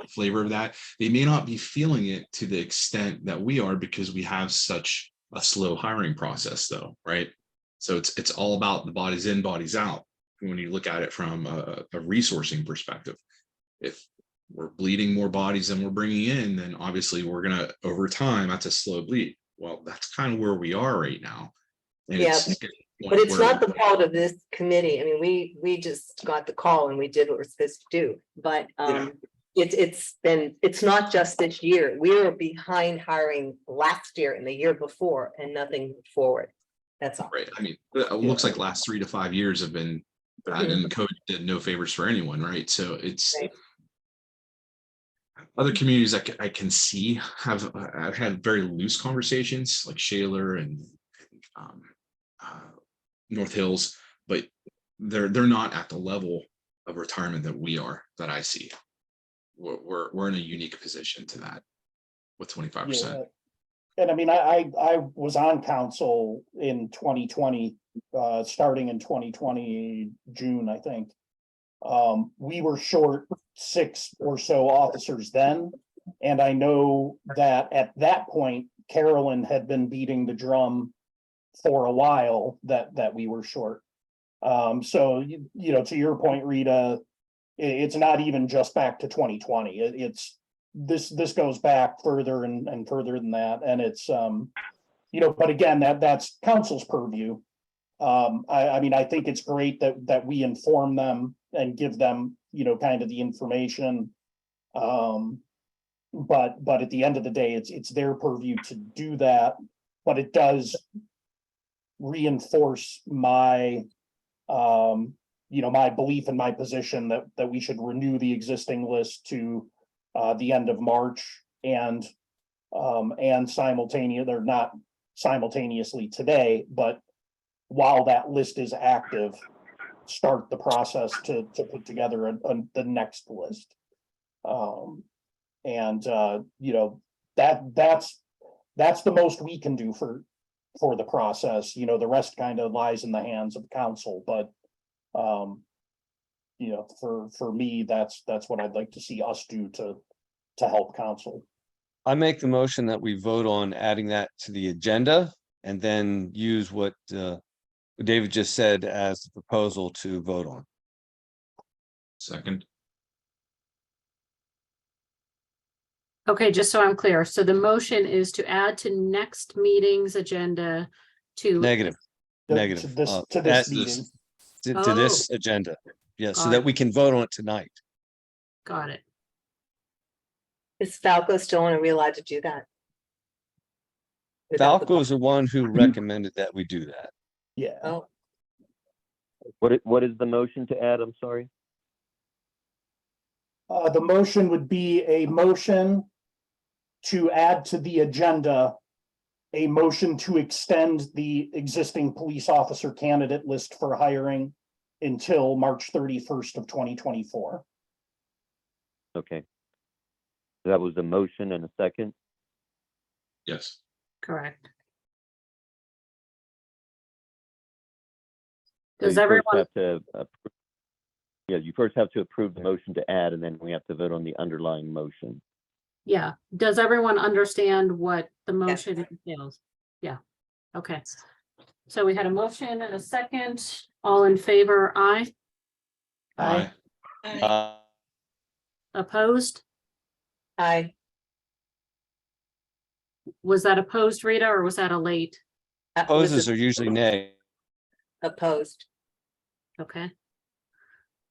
flavor of that. They may not be feeling it to the extent that we are, because we have such a slow hiring process, though, right? So it's all about the bodies in, bodies out. When you look at it from a resourcing perspective, if we're bleeding more bodies than we're bringing in, then obviously we're gonna, over time, that's a slow bleed. Well, that's kind of where we are right now. And Yeah, but it's not the fault of this committee. I mean, we just got the call and we did what we're supposed to do, but it's not just this year. We were behind hiring last year and the year before, and nothing moved forward. That's all. right. I mean, it looks like last 3 to 5 years have been bad, and COVID did no favors for anyone, right? So it's Right. other communities I can see I've had very loose conversations, like Shaler and North Hills, but they're not at the level of retirement that we are, that I see. We're in a unique position to that with 25%. Yeah. And I mean, I was on council in 2020, starting in 2020, June, I think. We were short 6 or so officers then. And I know that at that point, Carolyn had been beating the drum for a while that we were short. So, to your point, Rita, it's not even just back to 2020. It's this goes back further and further than that. And it's, but again, that's council's purview. I mean, I think it's great that we inform them and give them, kind of the information. But at the end of the day, it's their purview to do that, but it does reinforce my, my belief in my position that we should renew the existing list to the end of March, and simultaneous, they're not simultaneously today, but while that list is active, start the process to put together the next list. That's the most we can do for the process. The rest kind of lies in the hands of council, but for me, that's what I'd like to see us do to help council. I make the motion that we vote on adding that to the agenda, and then use what David just said as the proposal to vote on. Second. Okay, just so I'm clear, so the motion is to add to next meeting's agenda to. Negative. To Negative. this Add meeting. To this agenda. Yeah, so that we can vote on it tonight. Got it. Is Falco still want to be allowed to do that? Without the- Falco is the one who recommended that we do that. Yeah. Oh, What is the motion to add? I'm sorry. The motion would be a motion to add to the agenda a motion to extend the existing police officer candidate list for hiring until March 31st of 2024. Okay. That was the motion and a second. Yes. Correct. So Does you first everyone, have to approve- Yeah, you first have to approve the motion to add, and then we have to vote on the underlying motion. yeah, does everyone understand what the motion entails? Yeah, okay. So we had a motion and a second, all in favor, aye. Aye. Opposed? aye. Was that opposed, Rita, or was that a late? Opposes are usually nay. Opposed. Okay.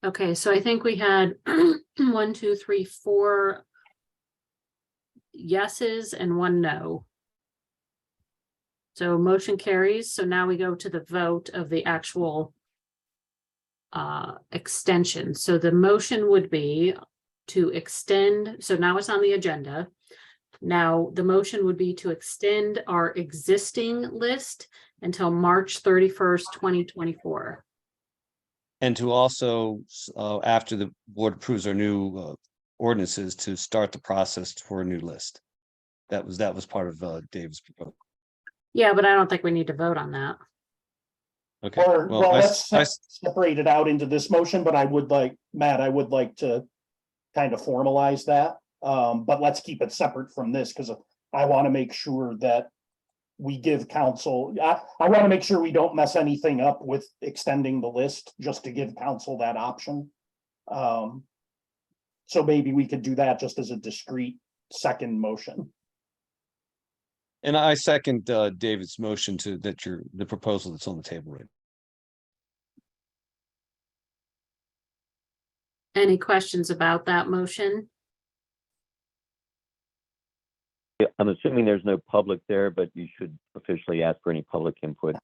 Okay, so I think we had 1, 2, 3, 4 yeses and 1 no. So motion carries. So now we go to the vote of the actual extension. So the motion would be to extend, so now it's on the agenda. Now, the motion would be to extend our existing list until March 31st, 2024. And to also, after the board approves our new ordinances, to start the process for a new list. That was part of Dave's proposal. Yeah, but I don't think we need to vote on that. Okay. Or, Well, well, I let's s- separate it out into this motion, but I would like, Matt, I would like to kind of formalize that. But let's keep it separate from this, because I want to make sure that we give council, I want to make sure we don't mess anything up with extending the list, just to give council that option. So maybe we could do that just as a discrete second motion. And I second David's motion to the proposal that's on the table right. Any questions about that motion? Yeah, I'm assuming there's no public there, but you should officially ask for any public input.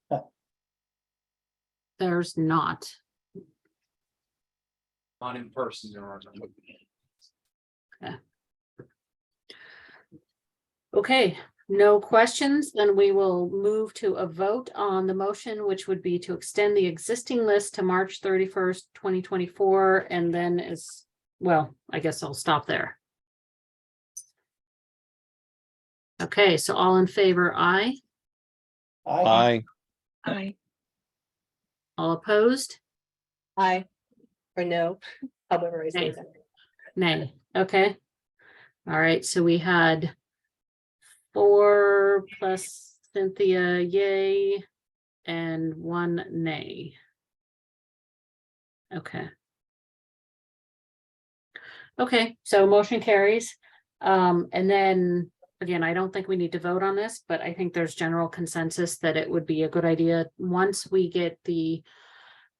There's not. Not in person, there are. Okay, no questions, then we will move to a vote on the motion, which would be to extend the existing list to March 31st, 2024, and then as well, I guess I'll stop there. Okay, so all in favor, aye. Aye. Aye. All opposed? Aye or no, however I say Nay. that. Nay, okay. All right, so we had 4 plus Cynthia, yay, and 1 nay. Okay. Okay, so motion carries. And then, again, I don't think we need to vote on this, but I think there's general consensus that it would be a good idea, once we get the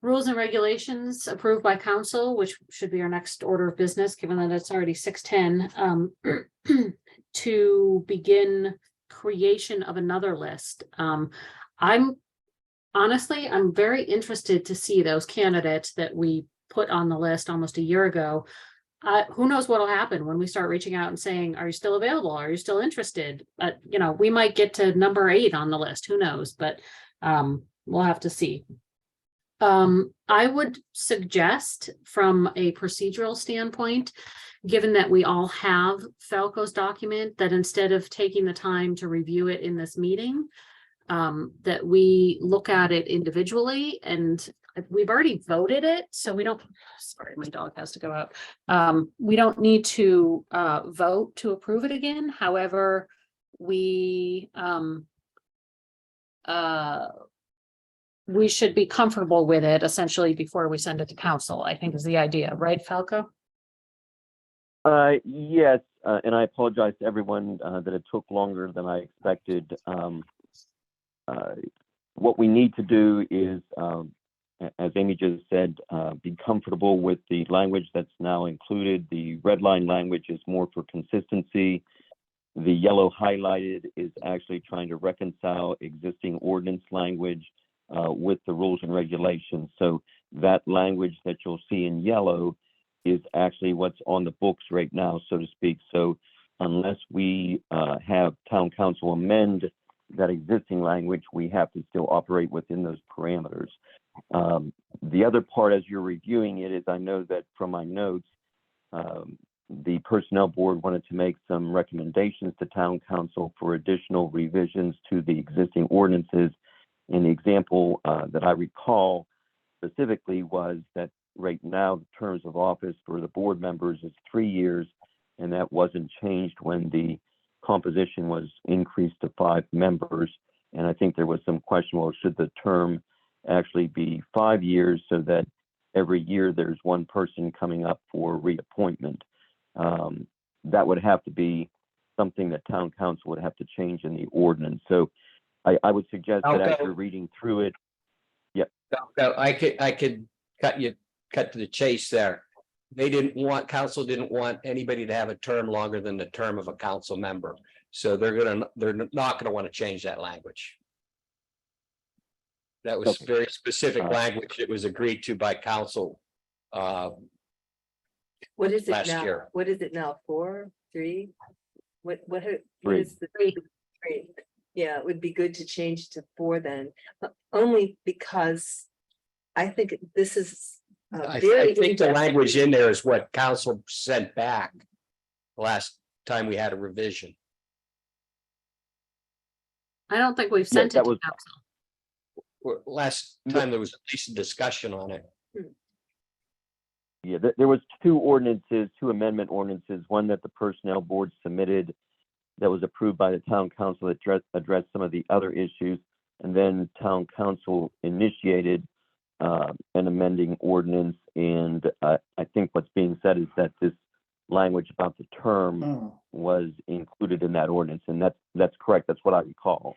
rules and regulations approved by council, which should be our next order of business, given that it's already 6:10, to begin creation of another list. I'm very interested to see those candidates that we put on the list almost a year ago. Who knows what'll happen when we start reaching out and saying, are you still available? Are you still interested? You know, we might get to number 8 on the list, who knows, but we'll have to see. I would suggest from a procedural standpoint, given that we all have Falco's document, that instead of taking the time to review it in this meeting, that we look at it individually, and we've already voted it, so we don't, sorry, my dog has to go out. We don't need to vote to approve it again. However, we should be comfortable with it essentially before we send it to council, I think is the idea, right, Falco? Yes, and I apologize to everyone that it took longer than I expected. What we need to do is, as Amy just said, be comfortable with the language that's now included. The red line language is more for consistency. The yellow highlighted is actually trying to reconcile existing ordinance language with the rules and regulations. So that language that you'll see in yellow is actually what's on the books right now, so to speak. So unless we have town council amend that existing language, we have to still operate within those parameters. The other part, as you're reviewing it, is I know that from my notes, the personnel board wanted to make some recommendations to town council for additional revisions to the existing ordinances. And the example that I recall specifically was that right now the terms of office for the board members is 3 years, and that wasn't changed when the composition was increased to 5 members. And I think there was some question, well, should the term actually be 5 years so that every year there's one person coming up for reappointment? That would have to be something that town council would have to change in the ordinance. So I would suggest that as you're reading through it. Yep. So I could cut you cut to the chase there. Council didn't want anybody to have a term longer than the term of a council member. So they're not gonna want to change that language. That was Okay. very specific language. It was agreed to by council. What is it Last now? year. What is it now? 4, 3? What Three. is the 3? Yeah, it would be good to change to 4 then, only because I think this is I very. think the language in there is what council sent back last time we had a revision. I don't think we've Yes, sent it that to was- council. Last time there was at least a discussion on it. Yeah, there was 2 ordinances, 2 amendment ordinances, one that the personnel board submitted that was approved by the town council that addressed some of the other issues. And then town council initiated an amending ordinance. And I think what's being said is that this language about the term Mm. was included in that ordinance. And that's correct. That's what I recall.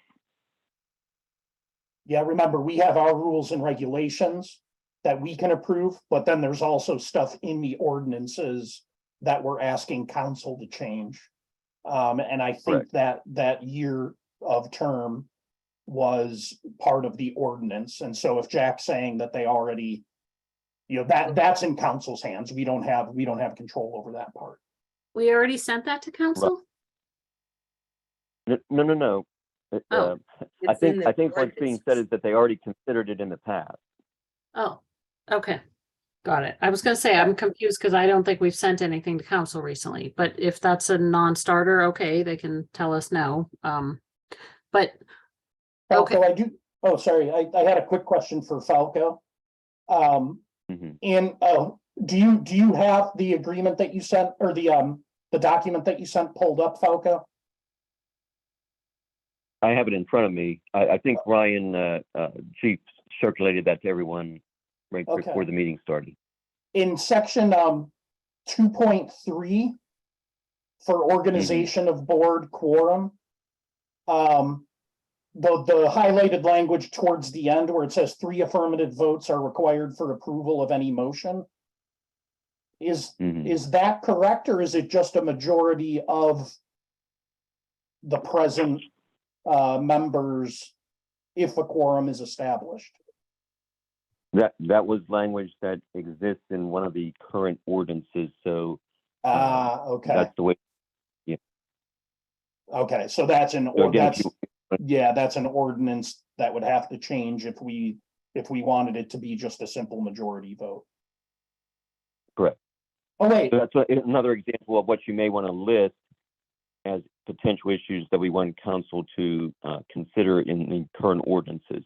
Yeah, remember, we have our rules and regulations that we can approve, but then there's also stuff in the ordinances that we're asking council to change. And I think that year of term was part of the ordinance. And so if Jack's saying that they already, that's in council's hands. We don't have control over that part. We already sent that to council? No. Oh. I It's in think the what's being said is that they already considered it in the past. Oh, okay. Got it. I was gonna say, I'm confused because I don't think we've sent anything to council recently, but if that's a non-starter, okay, they can tell us no. But Falco, Okay. Sorry, I had a quick question for Falco. Mhm. And do you have the agreement that you sent, or the document that you sent pulled up, Falco? I have it in front of me. I think Ryan, Chief circulated that to everyone right Okay. before the meeting started. In section 2.3 for organization of board quorum. The highlighted language towards the end where it says 3 affirmative votes are required for approval of any motion. Mhm. Is that correct, or is it just a majority of the present members if a quorum is established? That was language that exists in one of the current ordinances, so Okay, that's the way. okay, so that's So again, if that's an ordinance that would have to change if we wanted it to be just a simple majority vote. Correct. Oh, wait, So that's another example of what you may want to list as potential issues that we want council to consider in the current ordinances.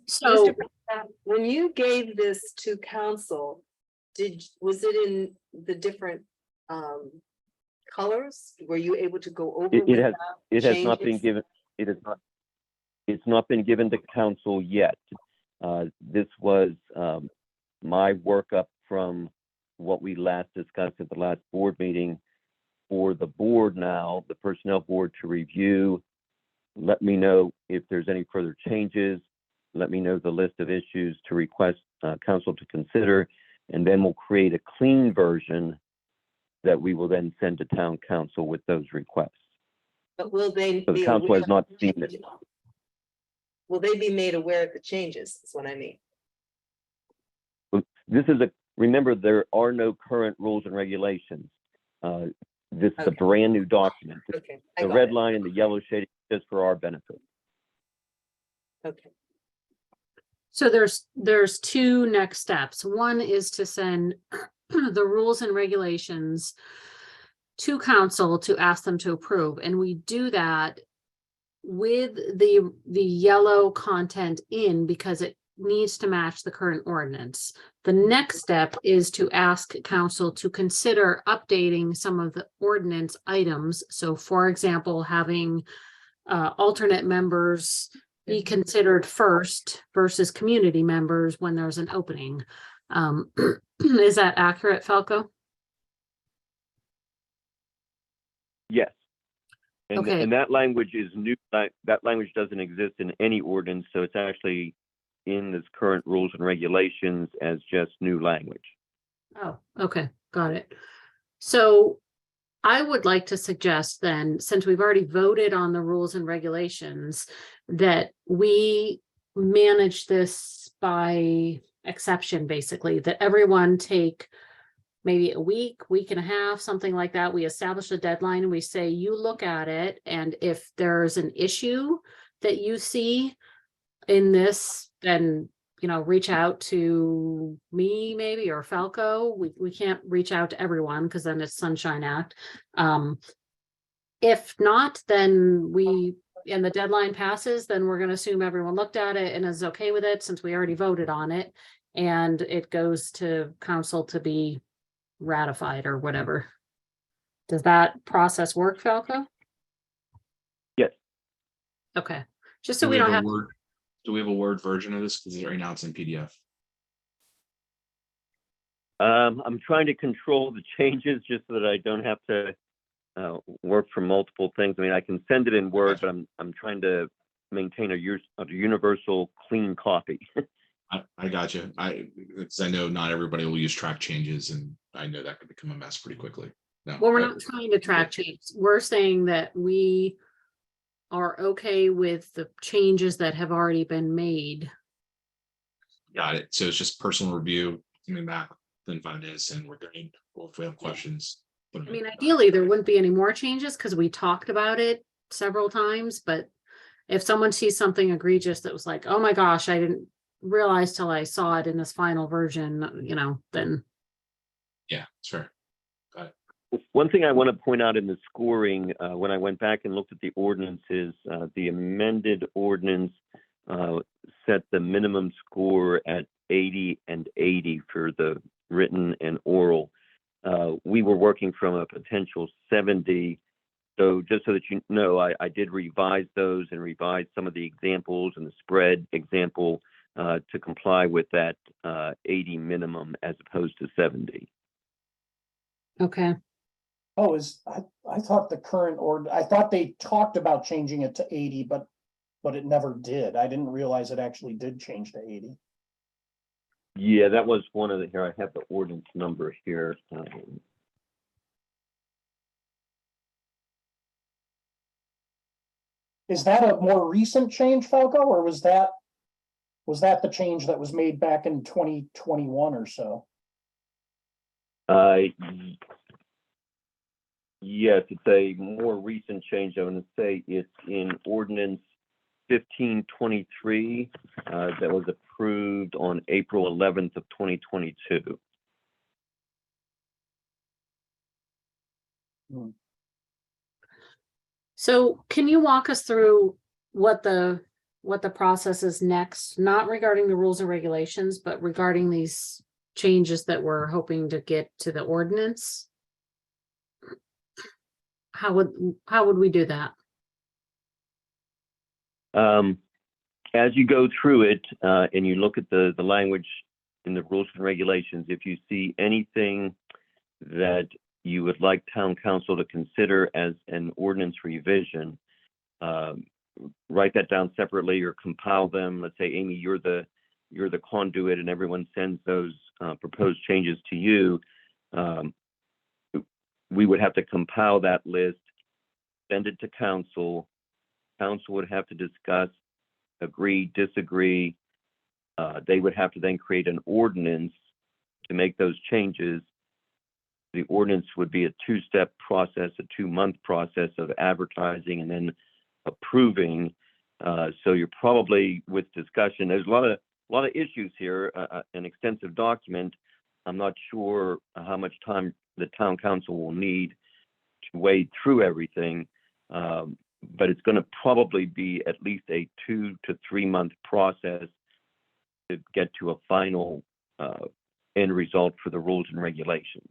So- Mr. Pratt, when you gave this to council, was it in the different colors? Were you able to go over? It has not been changes? given, it's not been given to council yet. This was my workup from what we last discussed at the last board meeting for the board now, the personnel board to review. Let me know if there's any further changes. Let me know the list of issues to request council to consider, and then we'll create a clean version that we will then send to town council with those requests. But will they? So the be council aware has not of the seen it. changes? Will they be made aware of the changes, is what I mean? Remember, there are no current rules and regulations. This is a Okay. brand new document. Okay. I The got red it. line and the yellow shading is just for our benefit. Okay. So there's 2 next steps. One is to send the rules and regulations to council to ask them to approve, and we do that with the yellow content in because it needs to match the current ordinance. The next step is to ask council to consider updating some of the ordinance items. So for example, having alternate members be considered first versus community members when there's an opening. Is that accurate, Falco? Yes. Okay. And that language is new. That language doesn't exist in any ordinance, so it's actually in this current rules and regulations as just new language. Oh, okay, got it. So I would like to suggest then, since we've already voted on the rules and regulations, that we manage this by exception, basically, that everyone take maybe a week and a half, something like that. We establish a deadline and we say, you look at it, and if there's an issue that you see in this, then reach out to me maybe, or Falco. We can't reach out to everyone because then it's Sunshine Act. If not, then and the deadline passes, then we're going to assume everyone looked at it and is okay with it, since we already voted on it, and it goes to council to be ratified or whatever. Does that process work, Falco? Yes. Okay, just so we don't have. Do we have a Word version of this? Because right now it's in PDF. I'm trying to control the changes just so that I don't have to work from multiple things. I mean, I can send it in Word, but I'm trying to maintain a universal clean copy. I got you. I know not everybody will use track changes, and I know that could become a mess pretty quickly. No, Well, we're not trying to track changes. We're saying that we are okay with the changes that have already been made. Got it. So it's just personal review, coming back within 5 days, and we're going. Well, if we have questions. I mean, ideally, there wouldn't be any more changes because we talked about it several times, but if someone sees something egregious that was like, oh my gosh, I didn't realize till I saw it in this final version, then. Yeah, sure. Got it. One thing I want to point out in the scoring, when I went back and looked at the ordinances, the amended ordinance set the minimum score at 80 and 80 for the written and oral. We were working from a potential 70. So just so that you know, I did revise those and revise some of the examples and the spread example to comply with that 80 minimum as opposed to 70. Okay. Oh, I thought the current I thought they talked about changing it to 80, but it never did. I didn't realize it actually did change to 80. Yeah, that was one of the, here, I have the ordinance number here. Is that a more recent change, Falco, or was that the change that was made back in 2021 or so? Yes, it's a more recent change. I'm going to say it's in ordinance 1523 that was approved on April 11th of 2022. So can you walk us through what the process is next, not regarding the rules and regulations, but regarding these changes that we're hoping to get to the ordinance? How would we do that? As you go through it and you look at the language in the rules and regulations, if you see anything that you would like town council to consider as an ordinance revision, write that down separately or compile them. Let's say, Amy, you're the conduit and everyone sends those proposed changes to you. We would have to compile that list, send it to council. Council would have to discuss, agree, disagree. They would have to then create an ordinance to make those changes. The ordinance would be a two-step process, a 2-month process of advertising and then approving. So you're probably, with discussion, there's a lot of issues here, an extensive document. I'm not sure how much time the town council will need to wade through everything, but it's going to probably be at least a 2 to 3 month process to get to a final end result for the rules and regulations.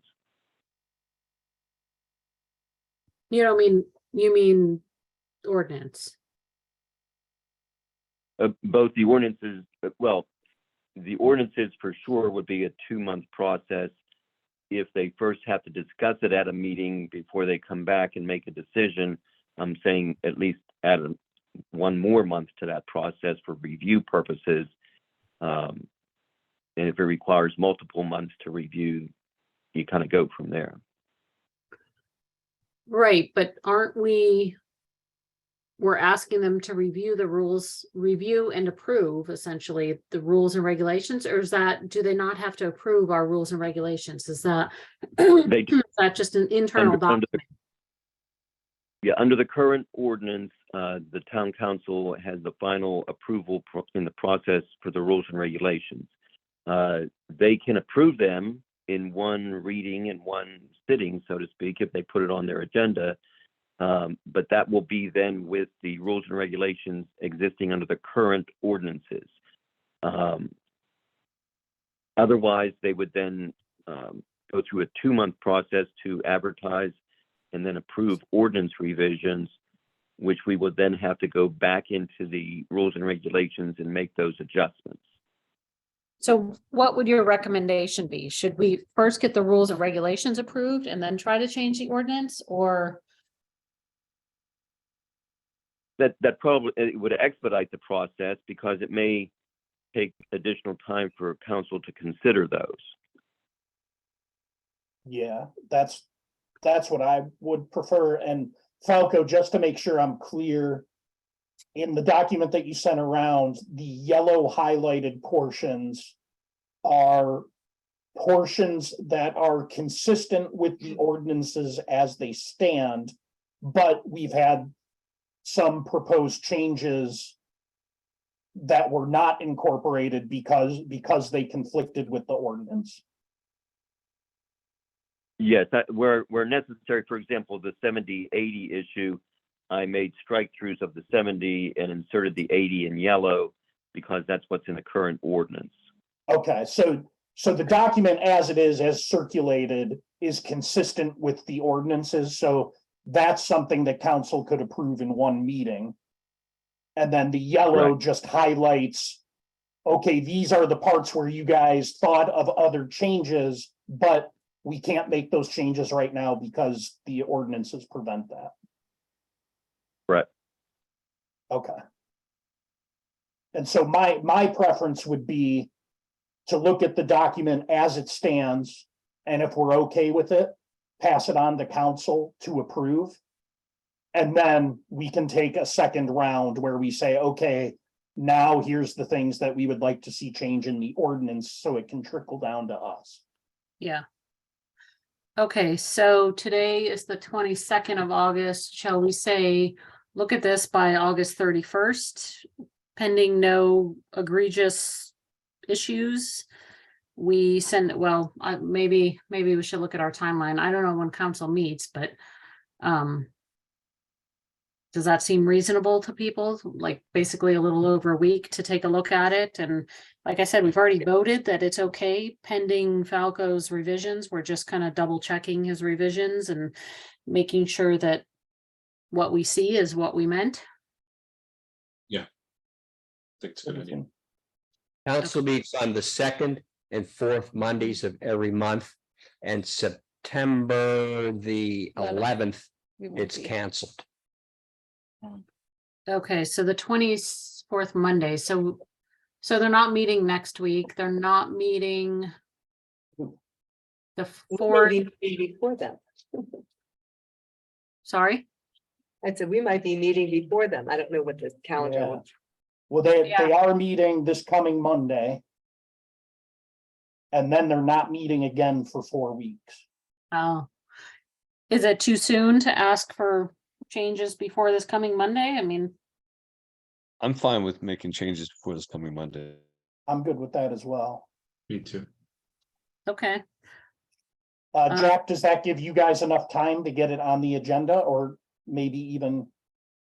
You mean ordinance? Both the ordinances, well, the ordinances for sure would be a 2-month process. If they first have to discuss it at a meeting before they come back and make a decision, I'm saying at least add 1 more month to that process for review purposes. And if it requires multiple months to review, you kind of go from there. Right, but aren't we're asking them to review the rules, review and approve essentially the rules and regulations, or is that, do they not have to approve our rules and regulations? Is that, They do. is that just an internal Under document? Under the current ordinance, the town council has the final approval in the process for the rules and regulations. They can approve them in one reading and one sitting, so to speak, if they put it on their agenda. But that will be then with the rules and regulations existing under the current ordinances. Otherwise, they would then go through a 2-month process to advertise and then approve ordinance revisions, which we would then have to go back into the rules and regulations and make those adjustments. So what would your recommendation be? Should we first get the rules and regulations approved and then try to change the ordinance, or? That probably it would expedite the process because it may take additional time for council to consider those. Yeah, that's what I would prefer. And Falco, just to make sure I'm clear, in the document that you sent around, the yellow highlighted portions are portions that are consistent with the ordinances as they stand, but we've had some proposed changes that were not incorporated because they conflicted with the ordinance. Yes, where necessary, for example, the 70-80 issue, I made strike throughs of the 70 and inserted the 80 in yellow because that's what's in the current ordinance. Okay, so the document as it is, as circulated, is consistent with the ordinances, so that's something that council could approve in one meeting. And then the yellow Right. just highlights, okay, these are the parts where you guys thought of other changes, but we can't make those changes right now because the ordinances prevent that. Right. Okay. And so my preference would be to look at the document as it stands, and if we're okay with it, pass it on to council to approve. And then we can take a second round where we say, okay, now here's the things that we would like to see change in the ordinance so it can trickle down to us. Yeah. Okay, so today is the 22nd of August. Shall we say, look at this by August 31st, pending no egregious issues? We send, well, maybe we should look at our timeline. I don't know when council meets, but does that seem reasonable to people? Like basically a little over a week to take a look at it? And like I said, we've already voted that it's okay pending Falco's revisions. We're just kind of double checking his revisions and making sure that what we see is what we meant. I think it's a good idea. Council meets on the 2nd and 4th Mondays of every month, and September the 11th, it's canceled. Okay, so the 24th Monday, so they're not meeting next week, they're not meeting the We 4th, may be meeting before them. sorry? I said, we might be meeting before them. I don't know what the calendar Yeah. looks. Well, they Yeah. are meeting this coming Monday. And then they're not meeting again for 4 weeks. Oh. Is it too soon to ask for changes before this coming Monday? I mean, I'm fine with making changes before this coming Monday. I'm good with that as well. Me too. okay, Jack, does that give you guys enough time to get it on the agenda, or maybe even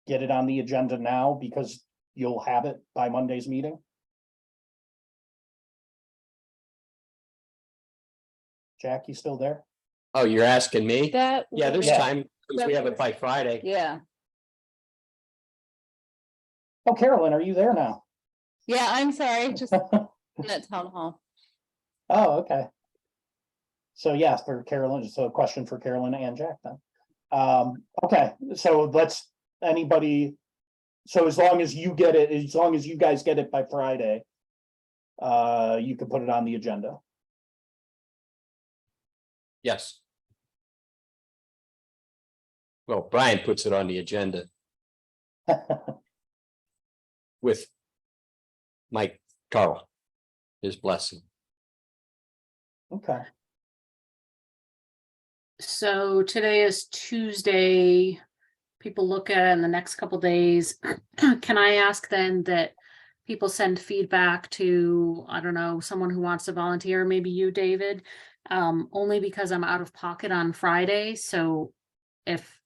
get it on the agenda now because you'll have it by Monday's meeting? Jack, you still there? Oh, you're asking me? That. Yeah, there's Yeah. time, because we have it by Friday. Yeah, Oh, Carolyn, are you there now? yeah, I'm sorry, just in at town hall. Oh, okay. So yeah, for Carolyn, so a question for Carolyn and Jack then. Okay, so anybody, so as long as you get it, as long as you guys get it by Friday, you can put it on the agenda. Yes. Well, Brian puts it on the agenda with Mike Carl, his blessing. Okay. So today is Tuesday. People look at it in the next couple days. Can I ask then that people send feedback to, I don't know, someone who wants to volunteer, maybe you, David? Only because I'm out of pocket on Friday. So if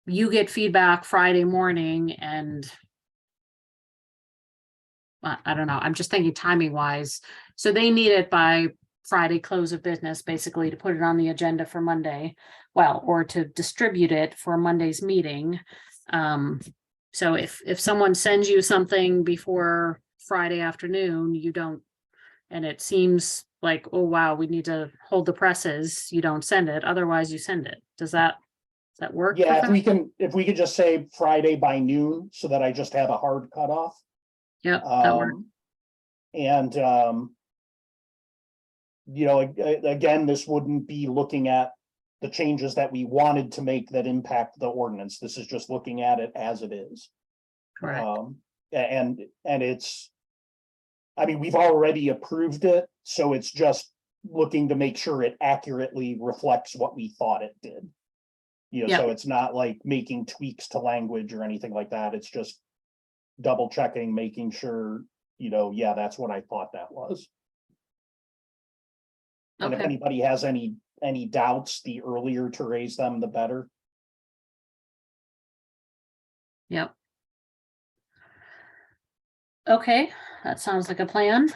you get feedback Friday morning and I don't know, I'm just thinking timing wise. So they need it by Friday close of business, basically to put it on the agenda for Monday. Well, or to distribute it for Monday's meeting. So if someone sends you something before Friday afternoon, you don't, and it seems like, oh, wow, we need to hold the presses, you don't send it, otherwise you send it. Does that work? Yeah, if we could just say Friday by noon so that I just have a hard cutoff. Yep, that works. And you know, again, this wouldn't be looking at the changes that we wanted to make that impact the ordinance. This is just looking at it as it is. Correct. And it's, I mean, we've already approved it, so it's just looking to make sure it accurately reflects what we thought it did. You know, Yeah. so it's not like making tweaks to language or anything like that. It's just double checking, making sure, you know, yeah, that's what I thought that was. And if Okay. anybody has any doubts, the earlier to raise them, the better. Yep. Okay, that sounds like a plan.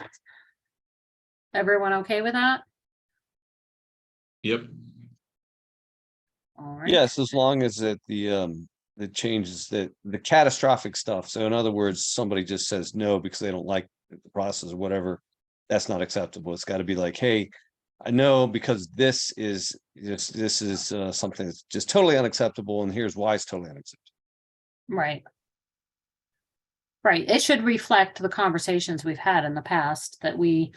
Everyone okay with that? Yep. All right. Yes, as long as the changes that the catastrophic stuff. So in other words, somebody just says no because they don't like the process or whatever. That's not acceptable. It's got to be like, hey, I know because this is something that's just totally unacceptable, and here's why it's totally unacceptable. Right. Right. It should reflect the conversations we've had in the past that we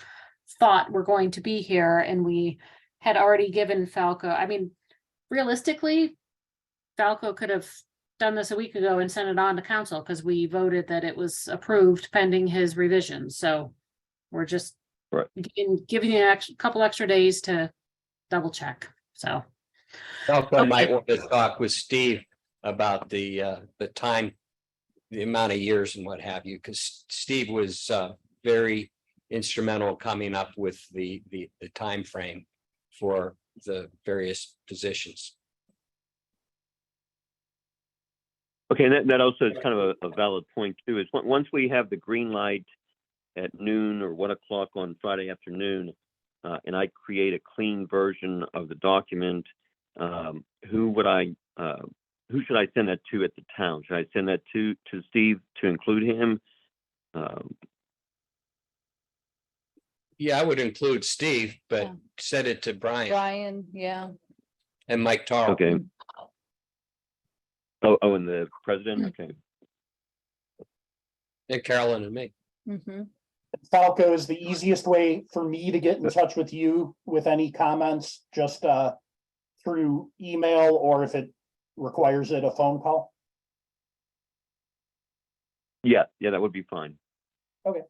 thought were going to be here, and we had already given Falco. I mean, realistically, Falco could have done this a week ago and sent it on to council because we voted that it was approved pending his revisions. So we're just Right. giving you a couple extra days to double check. So Also, Okay. might want to talk with Steve about the time, the amount of years and what have you, because Steve was very instrumental coming up with the time frame for the various positions. Okay, and that also is kind of a valid point too, is once we have the green light at noon or 1 o'clock on Friday afternoon, and I create a clean version of the document, who should I send that to at the town? Should I send that to Steve to include him? Yeah, I would include Steve, but Yeah. send it to Brian Brian, yeah. and Mike Tarl. Okay. Oh, and the president? Okay. And Carolyn and me. Mm-hmm. Falco is the easiest way for me to get in touch with you with any comments, just through email, or if it requires it, a phone call. Yeah, that would be fine. Okay.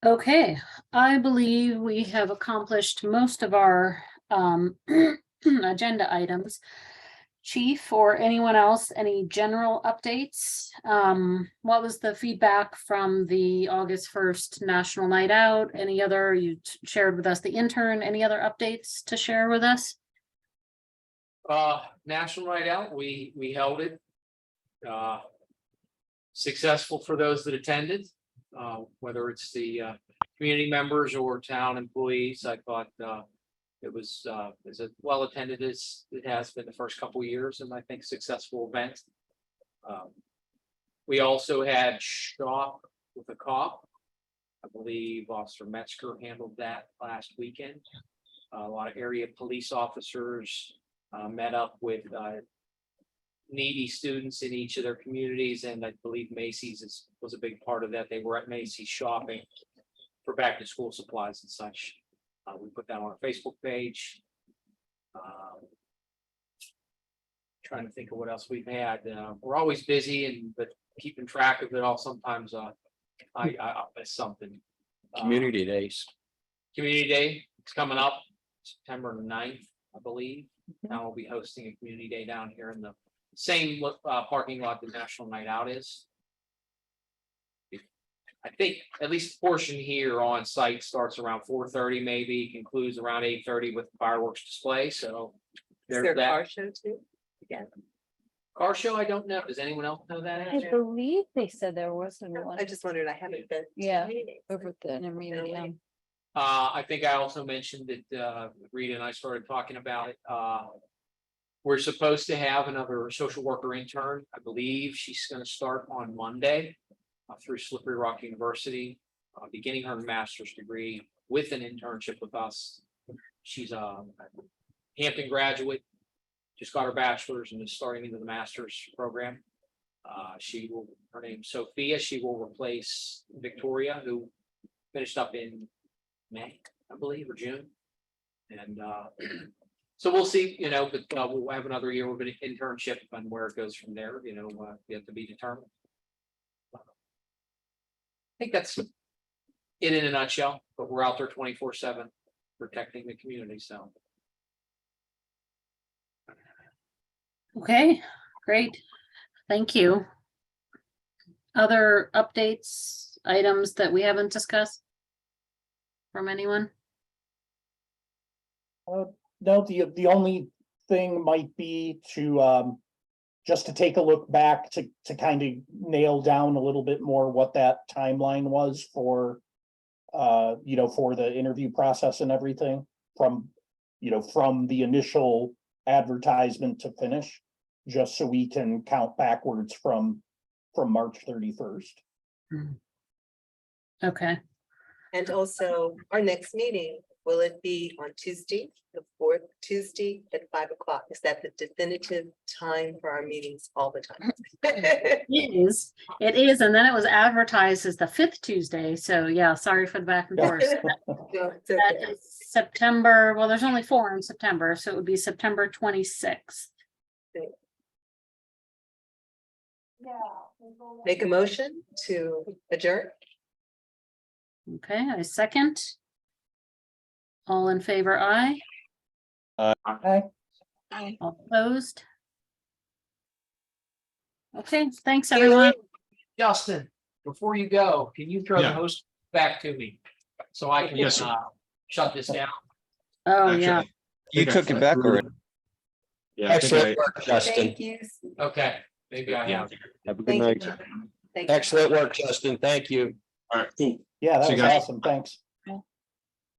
Okay, I believe we have accomplished most of our agenda items. Chief or anyone else, any general updates? What was the feedback from the August 1st National Night Out? Any other, you shared with us the intern, any other updates to share with us? National Night Out, we held it. Successful for those that attended, whether it's the community members or town employees. I thought it was as well attended as it has been the first couple of years, and I think successful event. We also had Shop with a Cop. I believe Officer Metzger handled that last weekend. A lot of area police officers met up with needy students in each of their communities, and I believe Macy's was a big part of that. They were at Macy's shopping for back to school supplies and such. We put that on our Facebook page. Trying to think of what else we've had. We're always busy but keeping track of it all. Sometimes I'll miss something. Community days. Community Day, it's coming up September 9th, I believe. Now we'll be hosting a community day down here in the same parking lot that National Night Out is. I think at least a portion here on site starts around 4:30, maybe concludes around 8:30 with fireworks display. So Is there there's a that. car show too? Yeah. Car show, I don't know. Does anyone else know that? I believe they said there wasn't one. I just wondered, I haven't been. to Yeah, meetings. over at the intermediate. Yeah. I think I also mentioned that Rita and I started talking about it. We're supposed to have another social worker intern. I believe she's gonna start on Monday through Slippery Rock University, beginning her master's degree with an internship with us. She's a Hampton graduate, just got her bachelor's and is starting into the master's program. Her name's Sophia. She will replace Victoria, who finished up in May, I believe, or June. And so we'll see, but we'll have another year with an internship and where it goes from there, yet to be determined. I think that's it in a nutshell, but we're out there 24/7 protecting the community, so. Okay, great. Thank you. Other updates, items that we haven't discussed? From anyone? No, the only thing might be to, just to take a look back to kind of nail down a little bit more what that timeline was for, for the interview process and everything from the initial advertisement to finish, just so we can count backwards from March 31st. Okay, And also, our next meeting, will it be on Tuesday, the 4th Tuesday at 5 o'clock? Is that the definitive time for our meetings all the time? it is, and then it was advertised as the 5th Tuesday, so yeah, sorry for the back and forth. No, it's That okay. is September, well, there's only 4 in September, so it would be September 26th. Make a motion to adjourn? Okay, I second. All in favor, aye. Okay. All opposed? Okay, thanks, everyone. Justin, before you go, can you throw the Yeah. host back to me? So I can Yes, sir. shut this down. Oh, yeah. Actually, You think I took it back threw- already. Yeah, I think Excellent work, Justin. Thank you. Okay, maybe I have. Have a good Thank night. you. Thank you. Excellent work, Justin. Thank you. All right, cool. Yeah, that See you was guys. awesome. Thanks.